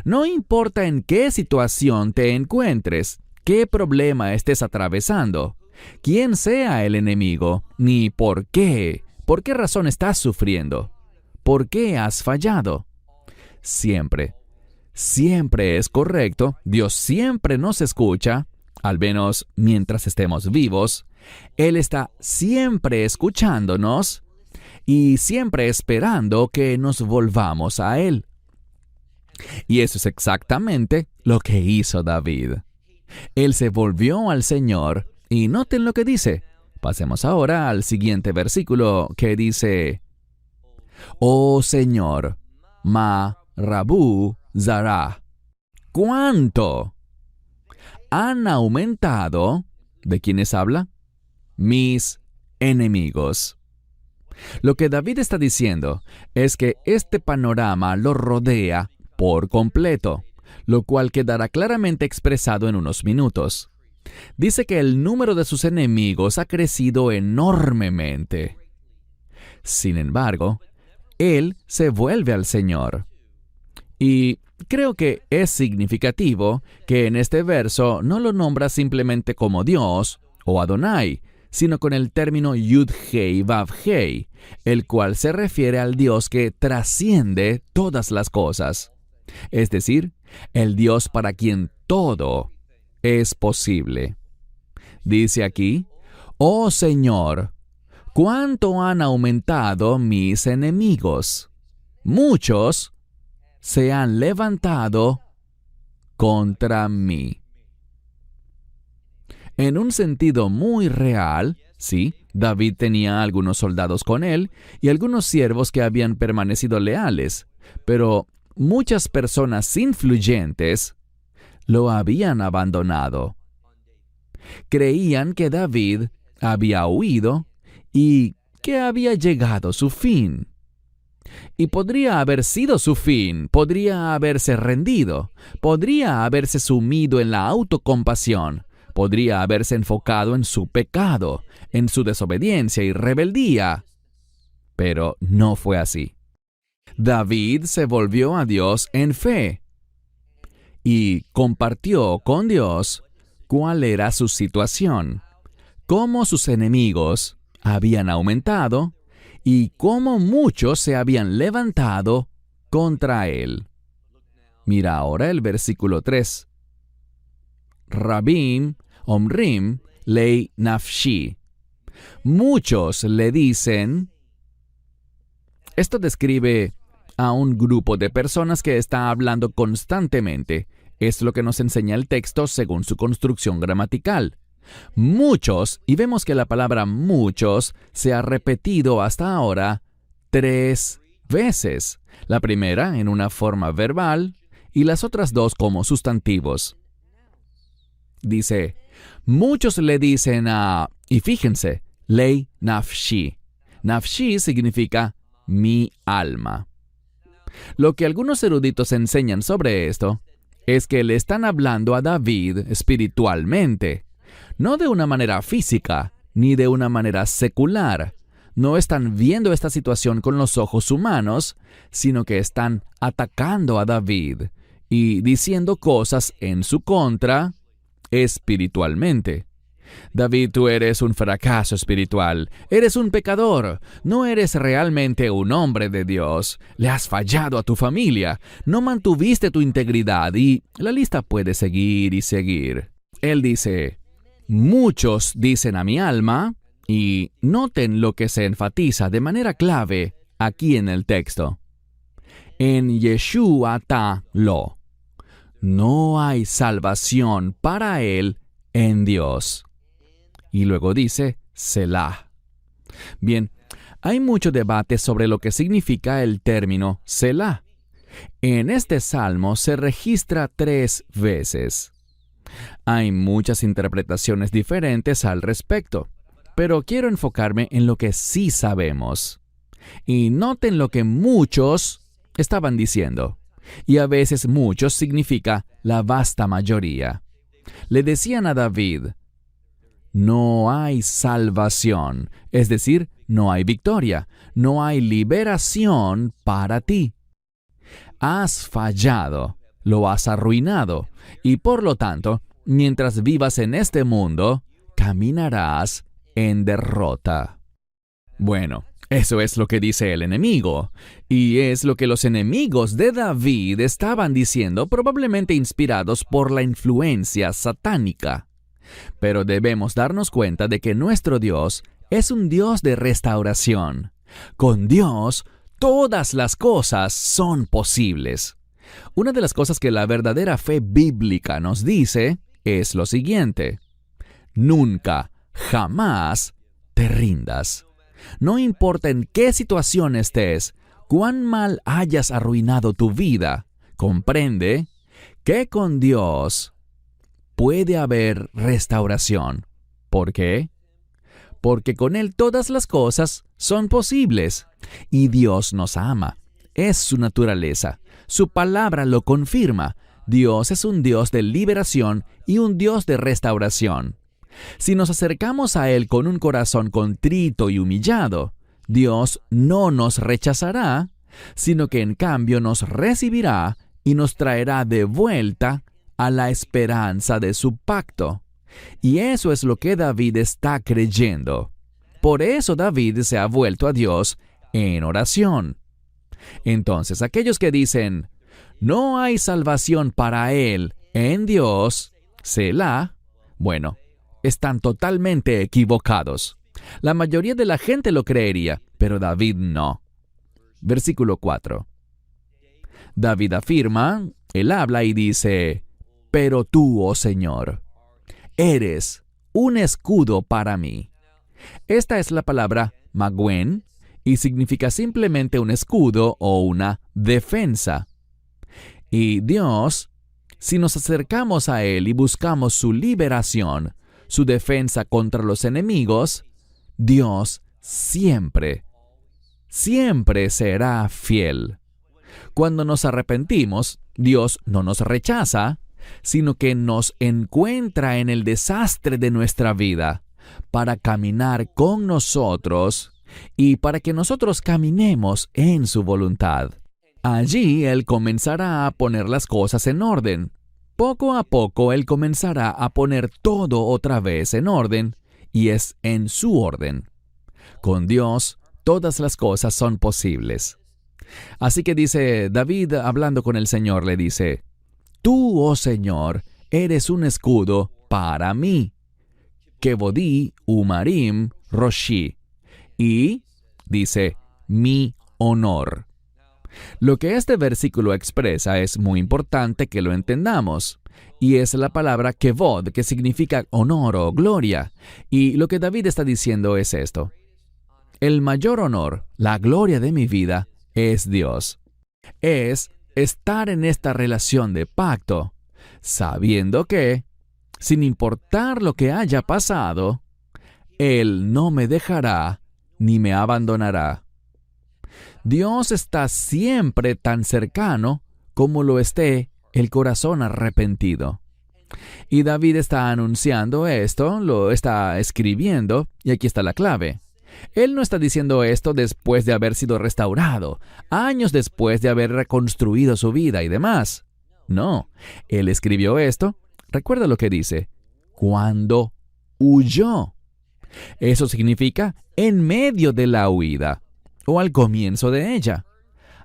No importa en qué situación te encuentres, qué problema estés atravesando, quién sea el enemigo, ni por qué razón estás sufriendo, por qué has fallado. Siempre es correcto, Dios siempre nos escucha, al menos mientras estemos vivos. Él está siempre escuchándonos y siempre esperando que nos volvamos a Él. Y eso es exactamente lo que hizo David. Él se volvió al Señor y noten lo que dice. Pasemos ahora al siguiente versículo que dice: oh Señor, ma Rabu Zara, ¿cuánto han aumentado? ¿De quiénes habla? Mis enemigos. Lo que David está diciendo es que este panorama lo rodea por completo, lo cual quedará claramente expresado en unos minutos. Dice que el número de sus enemigos ha crecido enormemente. Sin embargo, él se vuelve al Señor. Y creo que es significativo que en este verso no lo nombra simplemente como Dios o Adonai, sino con el término Yud-Hei Vav-Hei, el cual se refiere al Dios que trasciende todas las cosas. es decir, el Dios para quien todo es posible. Dice aquí, «Oh Señor, cuánto han aumentado mis enemigos. Muchos se han levantado contra mí». En un sentido muy real, sí, David tenía algunos soldados con él y algunos siervos que habían permanecido leales, pero muchas personas influyentes lo habían abandonado. Creían que David había huido y que había llegado su fin. Y podría haber sido su fin, podría haberse rendido, podría haberse sumido en la autocompasión, podría haberse enfocado en su pecado, en su desobediencia y rebeldía. Pero no fue así. David se volvió a Dios en fe y compartió con Dios cuál era su situación, cómo sus enemigos habían aumentado y cómo muchos se habían levantado contra él. Mira ahora el versículo 3. Rabim, Omrim, lei nafshi. Muchos le dicen... Esto describe a un grupo de personas que está hablando constantemente. Es lo que nos enseña el texto según su construcción gramatical. Muchos, y vemos que la palabra muchos se ha repetido hasta ahora 3 veces. La primera en una forma verbal y las otras 2 como sustantivos. Dice, muchos le dicen a... Y fíjense, lei nafshi. Nafshi significa mi alma. Lo que algunos eruditos enseñan sobre esto es que le están hablando a David espiritualmente, no de una manera física, ni de una manera secular. No están viendo esta situación con los ojos humanos, sino que están atacando a David y diciendo cosas en su contra espiritualmente. David, tú eres un fracaso espiritual, eres un pecador, no eres realmente un hombre de Dios, le has fallado a tu familia, no mantuviste tu integridad y la lista puede seguir y seguir. Él dice, muchos dicen a mi alma, y noten lo que se enfatiza de manera clave aquí en el texto. En Yeshua ta lo. No hay salvación para él en Dios. Y luego dice, Selah. Bien, hay mucho debate sobre lo que significa el término Selah. En este salmo se registra 3 veces. Hay muchas interpretaciones diferentes al respecto, pero quiero enfocarme en lo que sí sabemos. Y noten lo que muchos estaban diciendo. Y a veces muchos significa la vasta mayoría. Le decían a David, no hay salvación, es decir, no hay victoria, no hay liberación para ti. Has fallado, lo has arruinado, y por lo tanto, mientras vivas en este mundo, caminarás en derrota. Bueno, eso es lo que dice el enemigo, y es lo que los enemigos de David estaban diciendo, probablemente inspirados por la influencia satánica. Pero debemos darnos cuenta de que nuestro Dios es un Dios de restauración. Con Dios, todas las cosas son posibles. Una de las cosas que la verdadera fe bíblica nos dice es lo siguiente: nunca, jamás te rindas. No importa en qué situación estés, cuán mal hayas arruinado tu vida, comprende que con Dios puede haber restauración. ¿Por qué? Porque con Él todas las cosas son posibles. Y Dios nos ama. Es su naturaleza. Su palabra lo confirma. Dios es un Dios de liberación y un Dios de restauración. Si nos acercamos a Él con un corazón contrito y humillado, Dios no nos rechazará, sino que en cambio nos recibirá y nos traerá de vuelta a la esperanza de su pacto. Y eso es lo que David está creyendo. Por eso David se ha vuelto a Dios en oración. Entonces, aquellos que dicen, no hay salvación para él en Dios, Selah, bueno, están totalmente equivocados. La mayoría de la gente lo creería, pero David no. Versículo 4. David afirma, él habla y dice, pero tú, oh Señor, eres un escudo para mí. Esta es la palabra maguen y significa simplemente un escudo o una defensa. Y Dios, si nos acercamos a Él y buscamos su liberación, su defensa contra los enemigos, Dios siempre será fiel. Cuando nos arrepentimos, Dios no nos rechaza, sino que nos encuentra en el desastre de nuestra vida para caminar con nosotros y para que nosotros caminemos en su voluntad. Allí Él comenzará a poner las cosas en orden. Poco a poco Él comenzará a poner todo otra vez en orden, y es en su orden. Con Dios, todas las cosas son posibles. Así que dice David, hablando con el Señor, le dice, tú, oh Señor, eres un escudo para mí. Kebodí, Umarim, Roshi. Y, dice, mi honor. Lo que este versículo expresa es muy importante que lo entendamos, y es la palabra kevod, que significa honor o gloria. Y lo que David está diciendo es esto. El mayor honor, la gloria de mi vida, es Dios. Es estar en esta relación de pacto, sabiendo que, sin importar lo que haya pasado, Él no me dejará ni me abandonará. Dios está siempre tan cercano como lo esté el corazón arrepentido. Y David está anunciando esto, lo está escribiendo, y aquí está la clave. Él no está diciendo esto después de haber sido restaurado, años después de haber reconstruido su vida y demás. No, él escribió esto, recuerda lo que dice, cuando huyó. Eso significa en medio de la huida, o al comienzo de ella.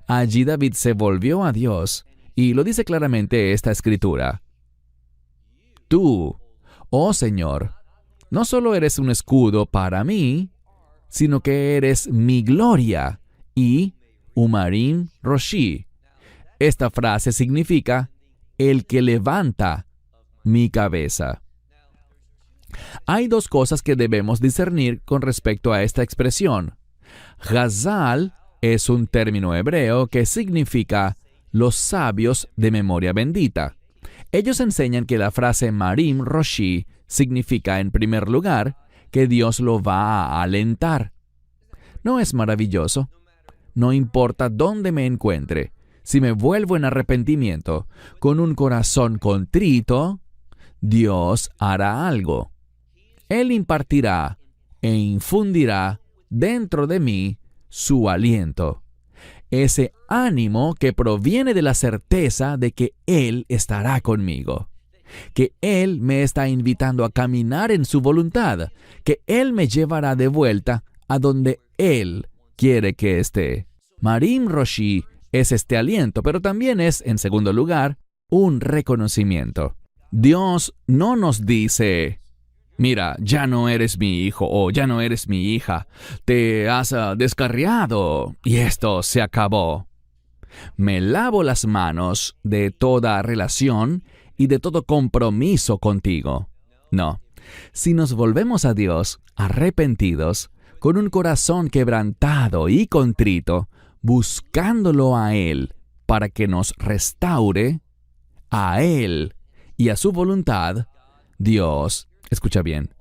Allí David se volvió a Dios, y lo dice claramente esta escritura. Tú, oh Señor, no solo eres un escudo para mí, sino que eres mi gloria y Umarim Roshi. Esta frase significa el que levanta mi cabeza. Hay dos cosas que debemos discernir con respecto a esta expresión. Chazal es un término hebreo que significa los sabios de memoria bendita. Ellos enseñan que la frase Marim Roshi significa, en primer lugar, que Dios lo va a alentar. ¿No es maravilloso? No importa dónde me encuentre, si me vuelvo en arrepentimiento, con un corazón contrito, Dios hará algo. Él impartirá e infundirá dentro de mí su aliento. Ese ánimo que proviene de la certeza de que Él estará conmigo, que Él me está invitando a caminar en su voluntad, que Él me llevará de vuelta a donde Él quiere que esté. Marim Roshi es este aliento, pero también es, en segundo lugar, un reconocimiento. Dios no nos dice, mira, ya no eres mi hijo o ya no eres mi hija, te has descarriado y esto se acabó. Me lavo las manos de toda relación y de todo compromiso contigo. No, si nos volvemos a Dios arrepentidos, con un corazón quebrantado y contrito, buscándolo a Él para que nos restaure, a Él y a su voluntad, Dios, escucha bien,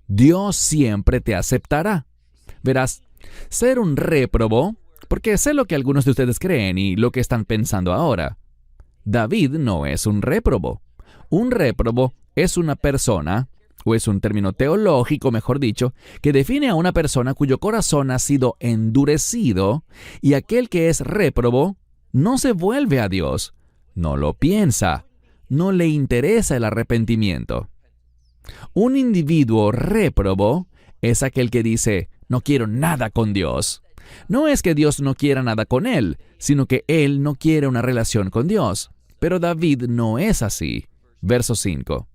Dios siempre te aceptará. Verás, ser un réprobo, porque sé lo que algunos de ustedes creen y lo que están pensando ahora. David no es un réprobo. Un réprobo es una persona, o es un término teológico, mejor dicho, que define a una persona cuyo corazón ha sido endurecido, y aquel que es réprobo no se vuelve a Dios, no lo piensa, no le interesa el arrepentimiento. Un individuo réprobo es aquel que dice, no quiero nada con Dios. No es que Dios no quiera nada con él, sino que él no quiere una relación con Dios. Pero David no es así. Verso 5.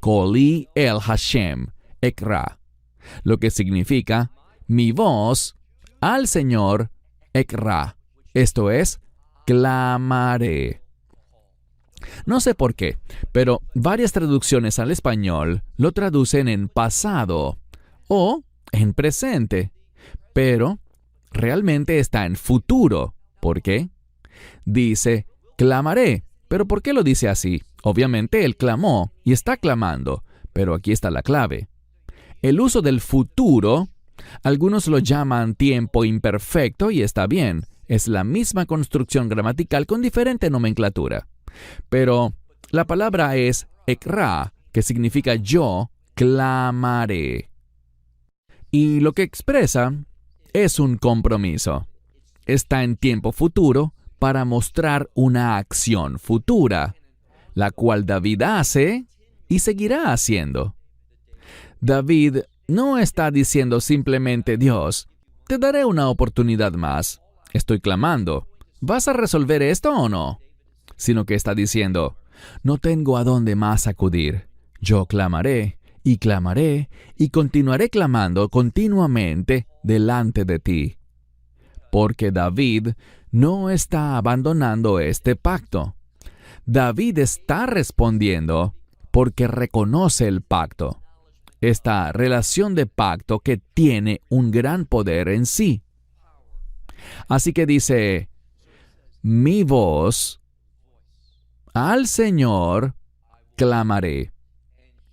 Koli el Hashem ekra, lo que significa mi voz al Señor ekra, esto es, clamaré. No sé por qué, pero varias traducciones al español lo traducen en pasado o en presente, pero realmente está en futuro. ¿Por qué? Dice clamaré, pero ¿por qué lo dice así? Obviamente él clamó y está clamando, pero aquí está la clave. El uso del futuro, algunos lo llaman tiempo imperfecto y está bien, es la misma construcción gramatical con diferente nomenclatura. Pero la palabra es ekra, que significa yo clamaré. Y lo que expresa es un compromiso. Está en tiempo futuro para mostrar una acción futura, la cual David hace y seguirá haciendo. David no está diciendo simplemente, Dios, te daré una oportunidad más. Estoy clamando. ¿Vas a resolver esto o no? Sino que está diciendo, no tengo a dónde más acudir. Yo clamaré y continuaré clamando continuamente delante de ti. Porque David no está abandonando este pacto. David está respondiendo porque reconoce el pacto, esta relación de pacto que tiene un gran poder en sí. Así que dice, mi voz al Señor clamaré.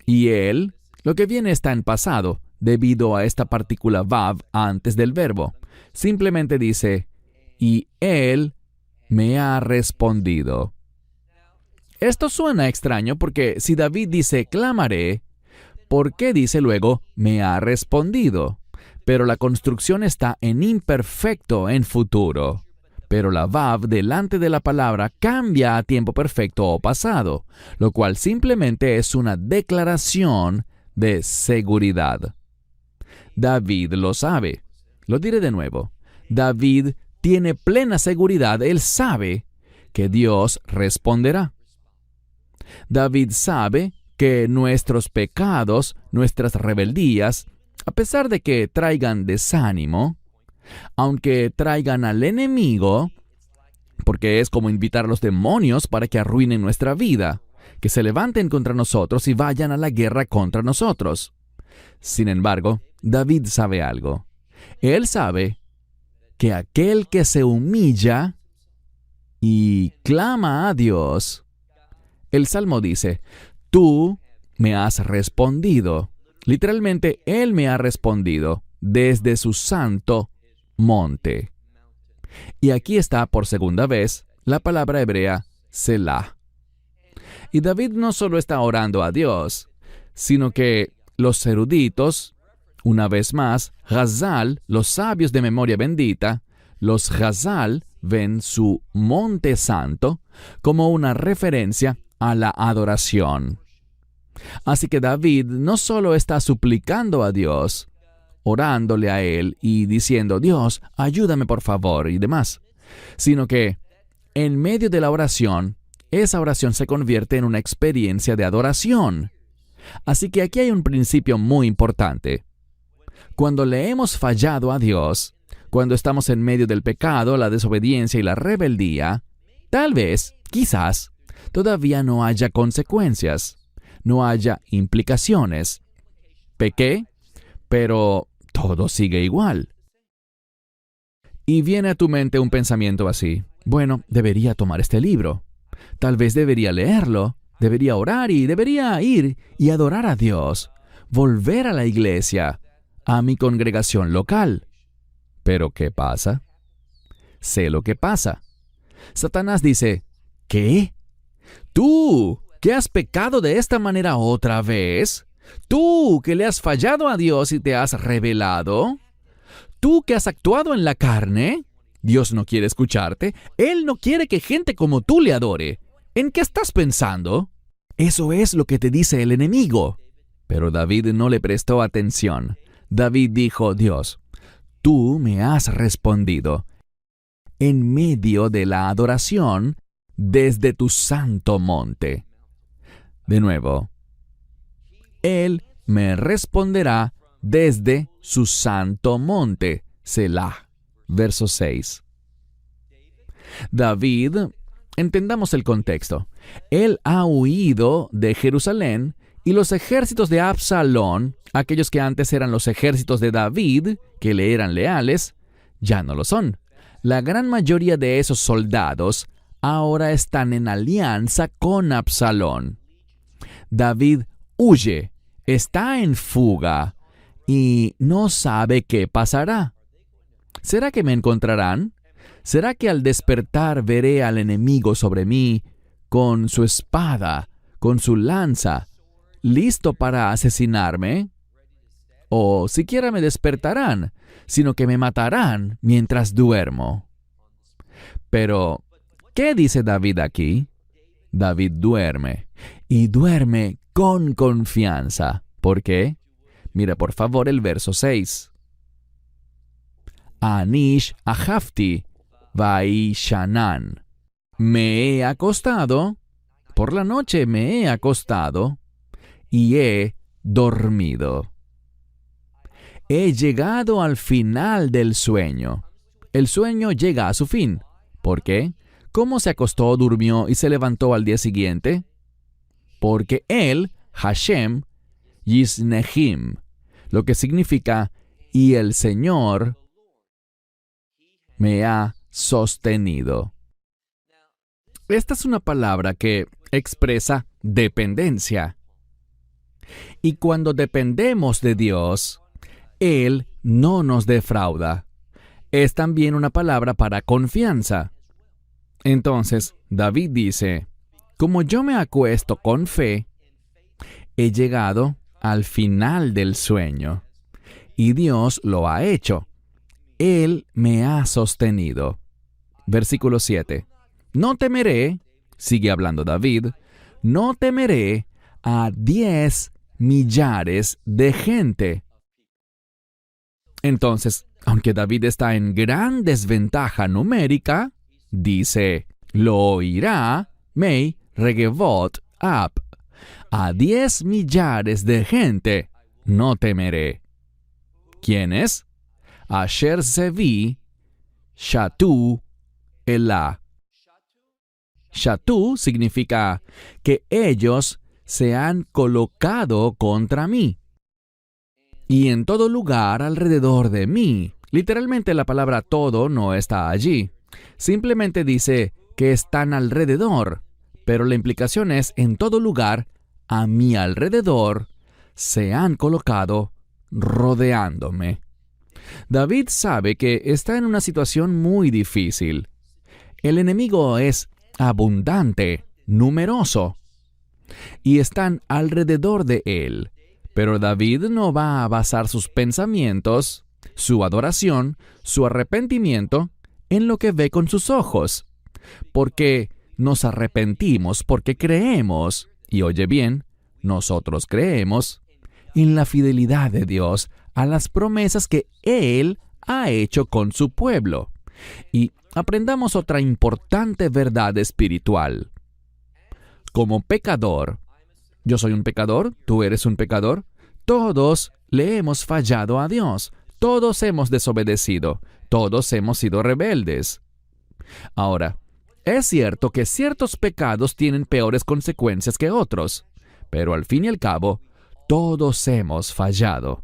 Y él, lo que viene está en pasado, debido a esta partícula vav antes del verbo. Simplemente dice, y él me ha respondido. Esto suena extraño porque si David dice clamaré, ¿por qué dice luego me ha respondido? Pero la construcción está en imperfecto en futuro. Pero la vav delante de la palabra cambia a tiempo perfecto o pasado, lo cual simplemente es una declaración de seguridad. David lo sabe. Lo diré de nuevo. David tiene plena seguridad, él sabe que Dios responderá. David sabe que nuestros pecados, nuestras rebeldías, a pesar de que traigan desánimo, aunque traigan al enemigo, porque es como invitar a los demonios para que arruinen nuestra vida, que se levanten contra nosotros y vayan a la guerra contra nosotros. Sin embargo, David sabe algo. Él sabe que aquel que se humilla y clama a Dios, el Salmo dice, tú me has respondido. Literalmente, Él me ha respondido desde su santo monte. Y aquí está por segunda vez la palabra hebrea Selah. Y David no solo está orando a Dios, sino que los eruditos, una vez más, Chazal, los sabios de memoria bendita, los Chazal ven su monte santo como una referencia a la adoración. Así que David no solo está suplicando a Dios, orándole a Él y diciendo, Dios, ayúdame por favor y demás, sino que en medio de la oración, esa oración se convierte en una experiencia de adoración. Así que aquí hay un principio muy importante. Cuando le hemos fallado a Dios, cuando estamos en medio del pecado, la desobediencia y la rebeldía, tal vez, quizás, todavía no haya consecuencias, no haya implicaciones. Pequé, pero todo sigue igual. Y viene a tu mente un pensamiento así, bueno, debería tomar este libro, tal vez debería leerlo, debería orar y debería ir y adorar a Dios, volver a la iglesia, a mi congregación local. ¿Pero qué pasa? Sé lo que pasa. Satanás dice, ¿qué? ¿Tú que has pecado de esta manera otra vez? ¿Tú que le has fallado a Dios y te has rebelado? ¿Tú que has actuado en la carne? Dios no quiere escucharte. Él no quiere que gente como tú le adore. ¿En qué estás pensando? Eso es lo que te dice el enemigo. Pero David no le prestó atención. David dijo, Dios, tú me has respondido en medio de la adoración desde tu santo monte. De nuevo, Él me responderá desde su santo monte. Selah. Verso 6. David, entendamos el contexto. Él ha huido de Jerusalén y los ejércitos de Absalón, aquellos que antes eran los ejércitos de David, que le eran leales, ya no lo son. La gran mayoría de esos soldados ahora están en alianza con Absalón. David huye, está en fuga y no sabe qué pasará. ¿Será que me encontrarán? ¿Será que al despertar veré al enemigo sobre mí con su espada, con su lanza, listo para asesinarme? O siquiera me despertarán, sino que me matarán mientras duermo. Pero, ¿qué dice David aquí? David duerme, y duerme con confianza. ¿Por qué? Mira por favor el verso 6. Anish ahafti vaishanan. Me he acostado, por la noche me he acostado, y he dormido. He llegado al final del sueño. El sueño llega a su fin. ¿Por qué? ¿Cómo se acostó, durmió y se levantó al día siguiente? Porque Él, Hashem, Yisnehim, lo que significa, y el Señor me ha sostenido. Esta es una palabra que expresa dependencia. Y cuando dependemos de Dios, Él no nos defrauda. Es también una palabra para confianza. Entonces, David dice, como yo me acuesto con fe, he llegado al final del sueño. Y Dios lo ha hecho. Él me ha sostenido. Versículo 7. No temeré, sigue hablando David, no temeré a 10 millares de gente. Entonces, aunque David está en gran desventaja numérica, dice, lo oirá Mei Regevot Ab. A 10 millares de gente no temeré. ¿Quiénes? Asher Zevi, Shatu, Elah. Shatu significa que ellos se han colocado contra mí. Y en todo lugar alrededor de mí. Literalmente la palabra todo no está allí. Simplemente dice que están alrededor. Pero la implicación es en todo lugar, a mi alrededor, se han colocado rodeándome. David sabe que está en una situación muy difícil. El enemigo es abundante, numeroso, y están alrededor de él. Pero David no va a basar sus pensamientos, su adoración, su arrepentimiento en lo que ve con sus ojos. Porque nos arrepentimos, porque creemos, y oye bien, nosotros creemos en la fidelidad de Dios a las promesas que Él ha hecho con su pueblo. Y aprendamos otra importante verdad espiritual. Como pecador, yo soy un pecador, tú eres un pecador, todos le hemos fallado a Dios, todos hemos desobedecido, todos hemos sido rebeldes. Ahora, es cierto que ciertos pecados tienen peores consecuencias que otros, pero al fin y al cabo, todos hemos fallado.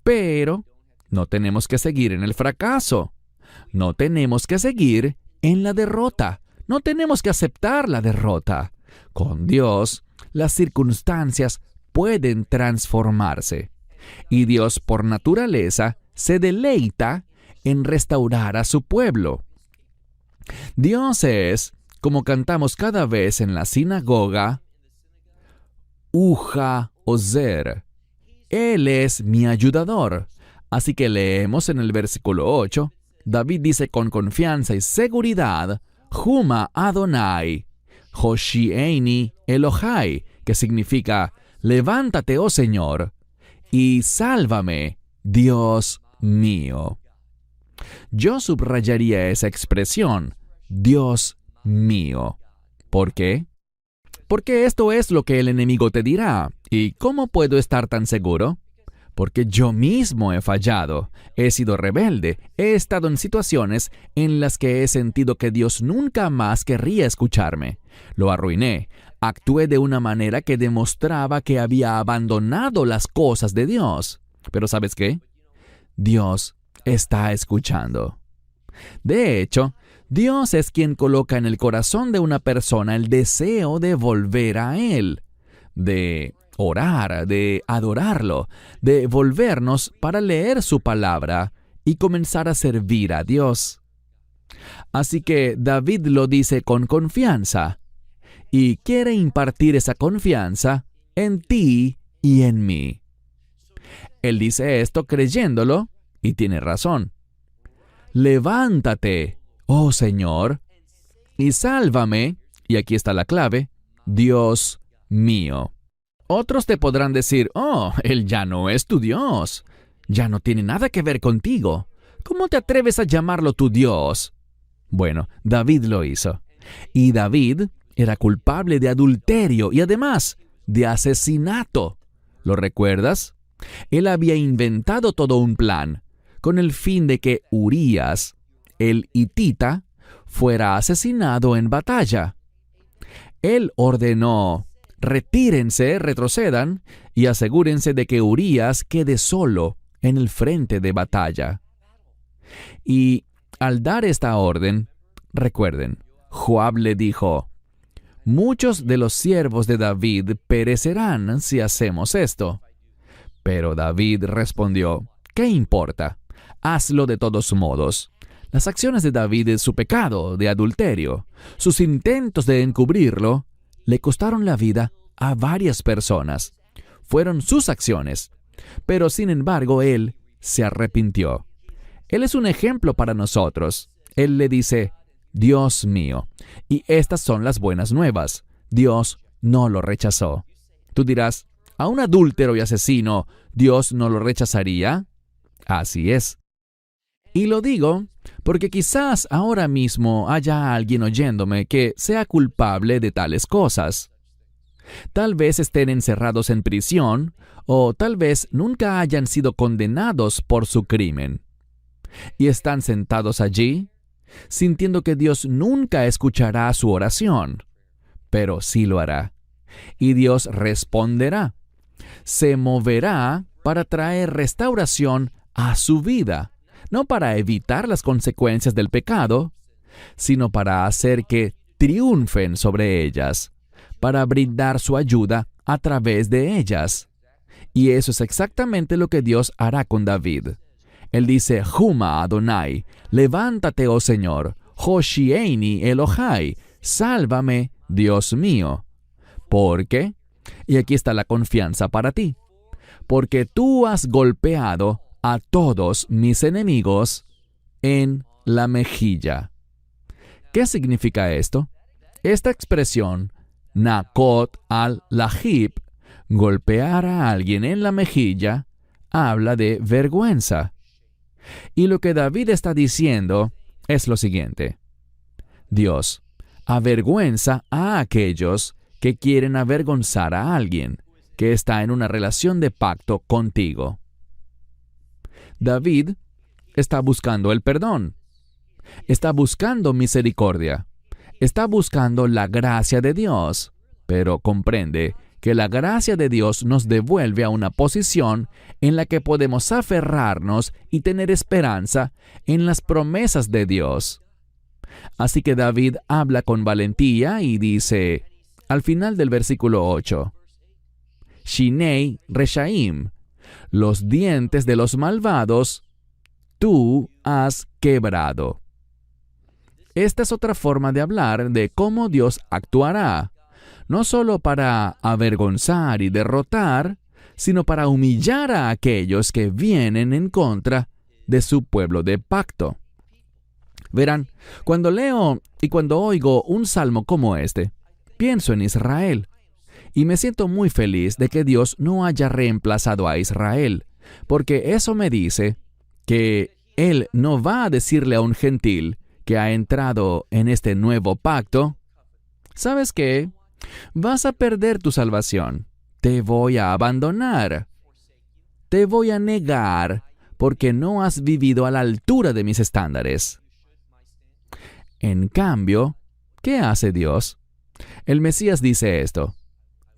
Pero no tenemos que seguir en el fracaso. No tenemos que seguir en la derrota. No tenemos que aceptar la derrota. Con Dios, las circunstancias pueden transformarse. Y Dios, por naturaleza, se deleita en restaurar a su pueblo. Dios es, como cantamos cada vez en la sinagoga, Uja Ozer. Él es mi ayudador. Así que leemos en el versículo 8, David dice con confianza y seguridad, Huma Adonai, Hoshieni Elohai, que significa, levántate, oh Señor, y sálvame, Dios mío. Yo subrayaría esa expresión, Dios mío. ¿Por qué? Porque esto es lo que el enemigo te dirá. ¿Y cómo puedo estar tan seguro? Porque yo mismo he fallado, he sido rebelde, he estado en situaciones en las que he sentido que Dios nunca más querría escucharme. Lo arruiné, actué de una manera que demostraba que había abandonado las cosas de Dios. Pero ¿sabes qué? Dios está escuchando. De hecho, Dios es quien coloca en el corazón de una persona el deseo de volver a Él, de orar, de adorarlo, de volvernos para leer su palabra y comenzar a servir a Dios. Así que David lo dice con confianza y quiere impartir esa confianza en ti y en mí. Él dice esto creyéndolo y tiene razón. Levántate, oh Señor, y sálvame, y aquí está la clave, Dios mío. Otros te podrán decir, oh, Él ya no es tu Dios, ya no tiene nada que ver contigo. ¿Cómo te atreves a llamarlo tu Dios? Bueno, David lo hizo. Y David era culpable de adulterio y además de asesinato. ¿Lo recuerdas? Él había inventado todo un plan con el fin de que Urías, el hitita, fuera asesinado en batalla. Él ordenó: retírense, retrocedan y asegúrense de que Urías quede solo en el frente de batalla. Y al dar esta orden, recuerden, Joab le dijo: muchos de los siervos de David perecerán si hacemos esto. Pero David respondió: ¿qué importa? Hazlo de todos modos. Las acciones de David, su pecado de adulterio, sus intentos de encubrirlo, le costaron la vida a varias personas. Fueron sus acciones. Pero sin embargo, él se arrepintió. Él es un ejemplo para nosotros. Él le dice: Dios mío. Y estas son las buenas nuevas. Dios no lo rechazó. Tú dirás: ¿a un adúltero y asesino Dios no lo rechazaría? Así es. Y lo digo porque quizás ahora mismo haya alguien oyéndome que sea culpable de tales cosas. Tal vez estén encerrados en prisión o tal vez nunca hayan sido condenados por su crimen. Y están sentados allí, sintiendo que Dios nunca escuchará su oración, pero sí lo hará. Y Dios responderá. Se moverá para traer restauración a su vida, no para evitar las consecuencias del pecado, sino para hacer que triunfen sobre ellas, para brindar su ayuda a través de ellas. Y eso es exactamente lo que Dios hará con David. Él dice: Juma Adonai, levántate, oh Señor, Hoshieni Elohai, sálvame, Dios mío. ¿Por qué? Y aquí está la confianza para ti. Porque tú has golpeado a todos mis enemigos en la mejilla. ¿Qué significa esto? Esta expresión, Nakot al-Lahib, golpear a alguien en la mejilla, habla de vergüenza. Y lo que David está diciendo es lo siguiente: Dios avergüenza a aquellos que quieren avergonzar a alguien que está en una relación de pacto contigo. David está buscando el perdón, está buscando misericordia, está buscando la gracia de Dios, pero comprende que la gracia de Dios nos devuelve a una posición en la que podemos aferrarnos y tener esperanza en las promesas de Dios. Así que David habla con valentía y dice, al final del versículo 8, Shinei Reshaim, los dientes de los malvados, tú has quebrado. Esta es otra forma de hablar de cómo Dios actuará, no solo para avergonzar y derrotar, sino para humillar a aquellos que vienen en contra de su pueblo de pacto. Verán, cuando leo y cuando oigo un salmo como este, pienso en Israel. Y me siento muy feliz de que Dios no haya reemplazado a Israel, porque eso me dice que Él no va a decirle a un gentil que ha entrado en este nuevo pacto, ¿sabes qué? Vas a perder tu salvación. Te voy a abandonar. Te voy a negar porque no has vivido a la altura de mis estándares. En cambio, ¿qué hace Dios? El Mesías dice esto: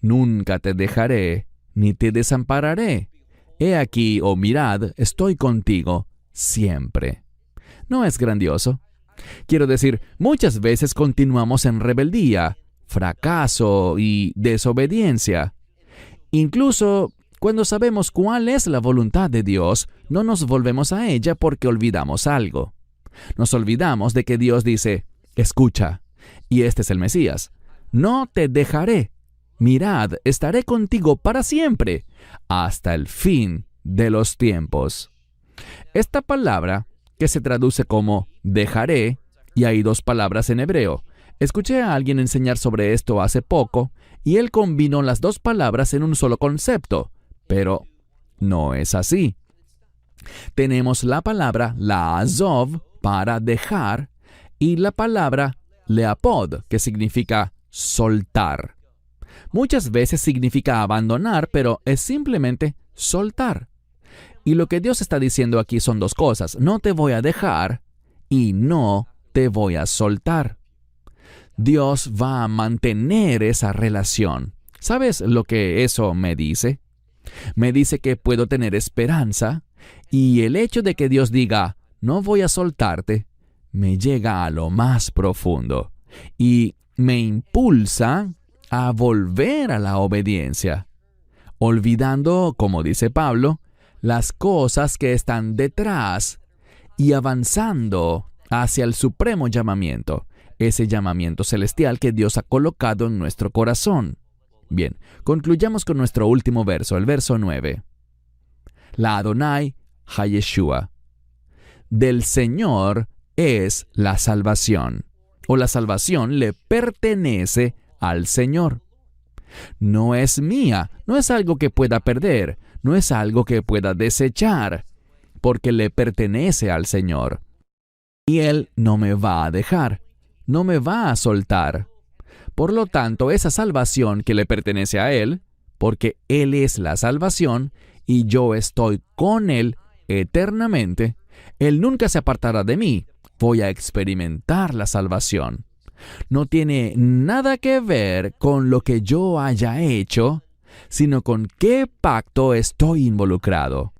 nunca te dejaré, ni te desampararé. He aquí, oh mirad, estoy contigo siempre. ¿No es grandioso? Quiero decir, muchas veces continuamos en rebeldía, fracaso y desobediencia. Incluso cuando sabemos cuál es la voluntad de Dios, no nos volvemos a ella porque olvidamos algo. Nos olvidamos de que Dios dice: escucha, y este es el Mesías, no te dejaré. Mirad, estaré contigo para siempre, hasta el fin de los tiempos. Esta palabra, que se traduce como dejaré, y hay dos palabras en hebreo. Escuché a alguien enseñar sobre esto hace poco, y él combinó las dos palabras en un solo concepto, pero no es así. Tenemos la palabra la'azov para dejar, y la palabra leapod, que significa soltar. Muchas veces significa abandonar, pero es simplemente soltar. Y lo que Dios está diciendo aquí son dos cosas: no te voy a dejar y no te voy a soltar. Dios va a mantener esa relación. ¿Sabes lo que eso me dice? Me dice que puedo tener esperanza, y el hecho de que Dios diga, no voy a soltarte, me llega a lo más profundo y me impulsa a volver a la obediencia, olvidando, como dice Pablo, las cosas que están detrás y avanzando hacia el supremo llamamiento, ese llamamiento celestial que Dios ha colocado en nuestro corazón. Bien, concluyamos con nuestro último verso, el verso 9. La Adonai HaYeshua. Del Señor es la salvación, o la salvación le pertenece al Señor. No es mía, no es algo que pueda perder, no es algo que pueda desechar, porque le pertenece al Señor. Y Él no me va a dejar, no me va a soltar. Por lo tanto, esa salvación que le pertenece a Él, porque Él es la salvación y yo estoy con Él eternamente, Él nunca se apartará de mí. Voy a experimentar la salvación. No tiene nada que ver con lo que yo haya hecho, sino con qué pacto estoy involucrado.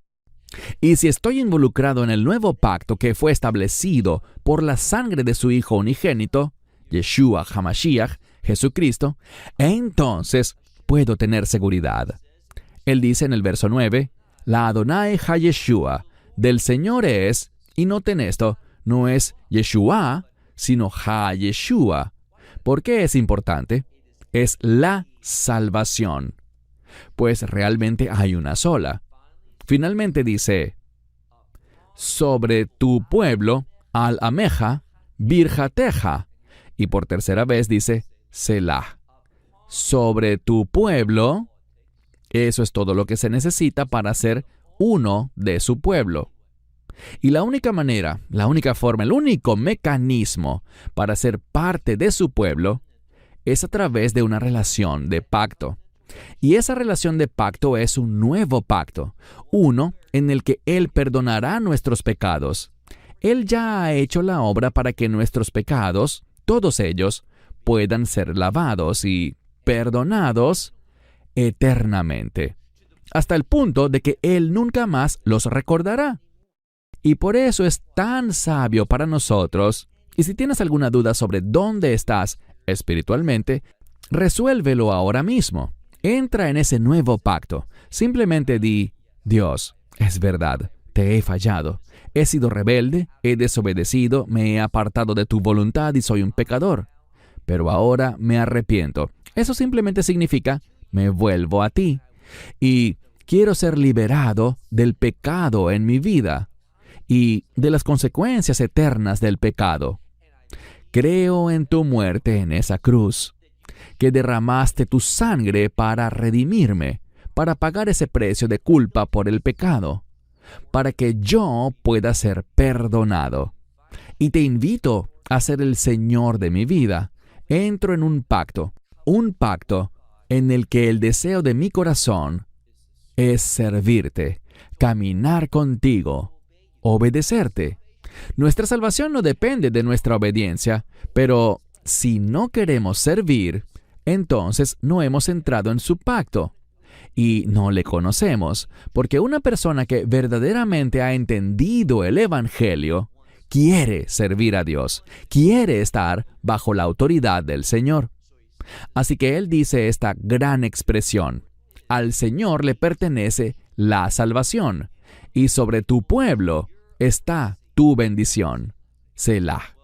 Y si estoy involucrado en el nuevo pacto que fue establecido por la sangre de su Hijo unigénito, Yeshua HaMashiach, Jesucristo, entonces puedo tener seguridad. Él dice en el verso 9, la Adonai HaYeshua, del Señor es, y noten esto, no es Yeshua, sino HaYeshua. ¿Por qué es importante? Es la salvación, pues realmente hay una sola. Finalmente dice, sobre tu pueblo, al-ameja, virjateja. Y por tercera vez dice, Selah. Sobre tu pueblo, eso es todo lo que se necesita para ser uno de su pueblo. Y la única manera, la única forma, el único mecanismo para ser parte de su pueblo es a través de una relación de pacto. Y esa relación de pacto es un nuevo pacto, uno en el que Él perdonará nuestros pecados. Él ya ha hecho la obra para que nuestros pecados, todos ellos, puedan ser lavados y perdonados eternamente, hasta el punto de que Él nunca más los recordará. Y por eso es tan sabio para nosotros. Y si tienes alguna duda sobre dónde estás espiritualmente, resuélvelo ahora mismo. Entra en ese nuevo pacto. Simplemente di, Dios, es verdad, te he fallado. He sido rebelde, he desobedecido, me he apartado de tu voluntad y soy un pecador. Pero ahora me arrepiento. Eso simplemente significa, me vuelvo a ti. Y quiero ser liberado del pecado en mi vida y de las consecuencias eternas del pecado. Creo en tu muerte en esa cruz, que derramaste tu sangre para redimirme, para pagar ese precio de culpa por el pecado. para que yo pueda ser perdonado. Y te invito a ser el Señor de mi vida. Entro en un pacto en el que el deseo de mi corazón es servirte, caminar contigo, obedecerte. Nuestra salvación no depende de nuestra obediencia, pero si no queremos servir, entonces no hemos entrado en su pacto y no le conocemos, porque una persona que verdaderamente ha entendido el Evangelio quiere servir a Dios, quiere estar bajo la autoridad del Señor. Así que Él dice esta gran expresión: al Señor le pertenece la salvación, y sobre tu pueblo está tu bendición. Selah.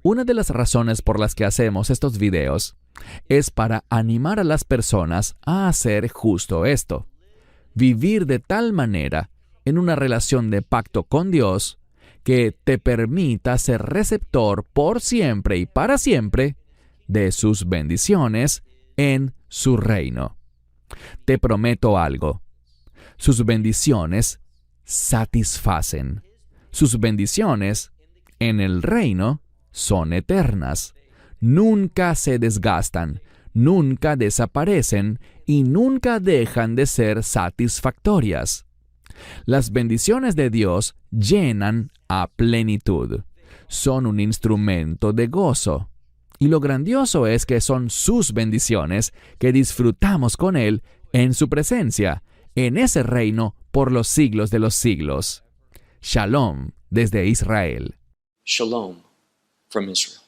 Una de las razones por las que hacemos estos videos es para animar a las personas a hacer justo esto: vivir de tal manera en una relación de pacto con Dios que te permita ser receptor por siempre y para siempre de sus bendiciones en su reino. Te prometo algo: sus bendiciones satisfacen. Sus bendiciones en el reino son eternas. Nunca se desgastan, nunca desaparecen y nunca dejan de ser satisfactorias. Las bendiciones de Dios llenan a plenitud. Son un instrumento de gozo. Y lo grandioso es que son sus bendiciones que disfrutamos con Él en su presencia, en ese reino por los siglos de los siglos. Shalom desde Israel. Shalom from Israel.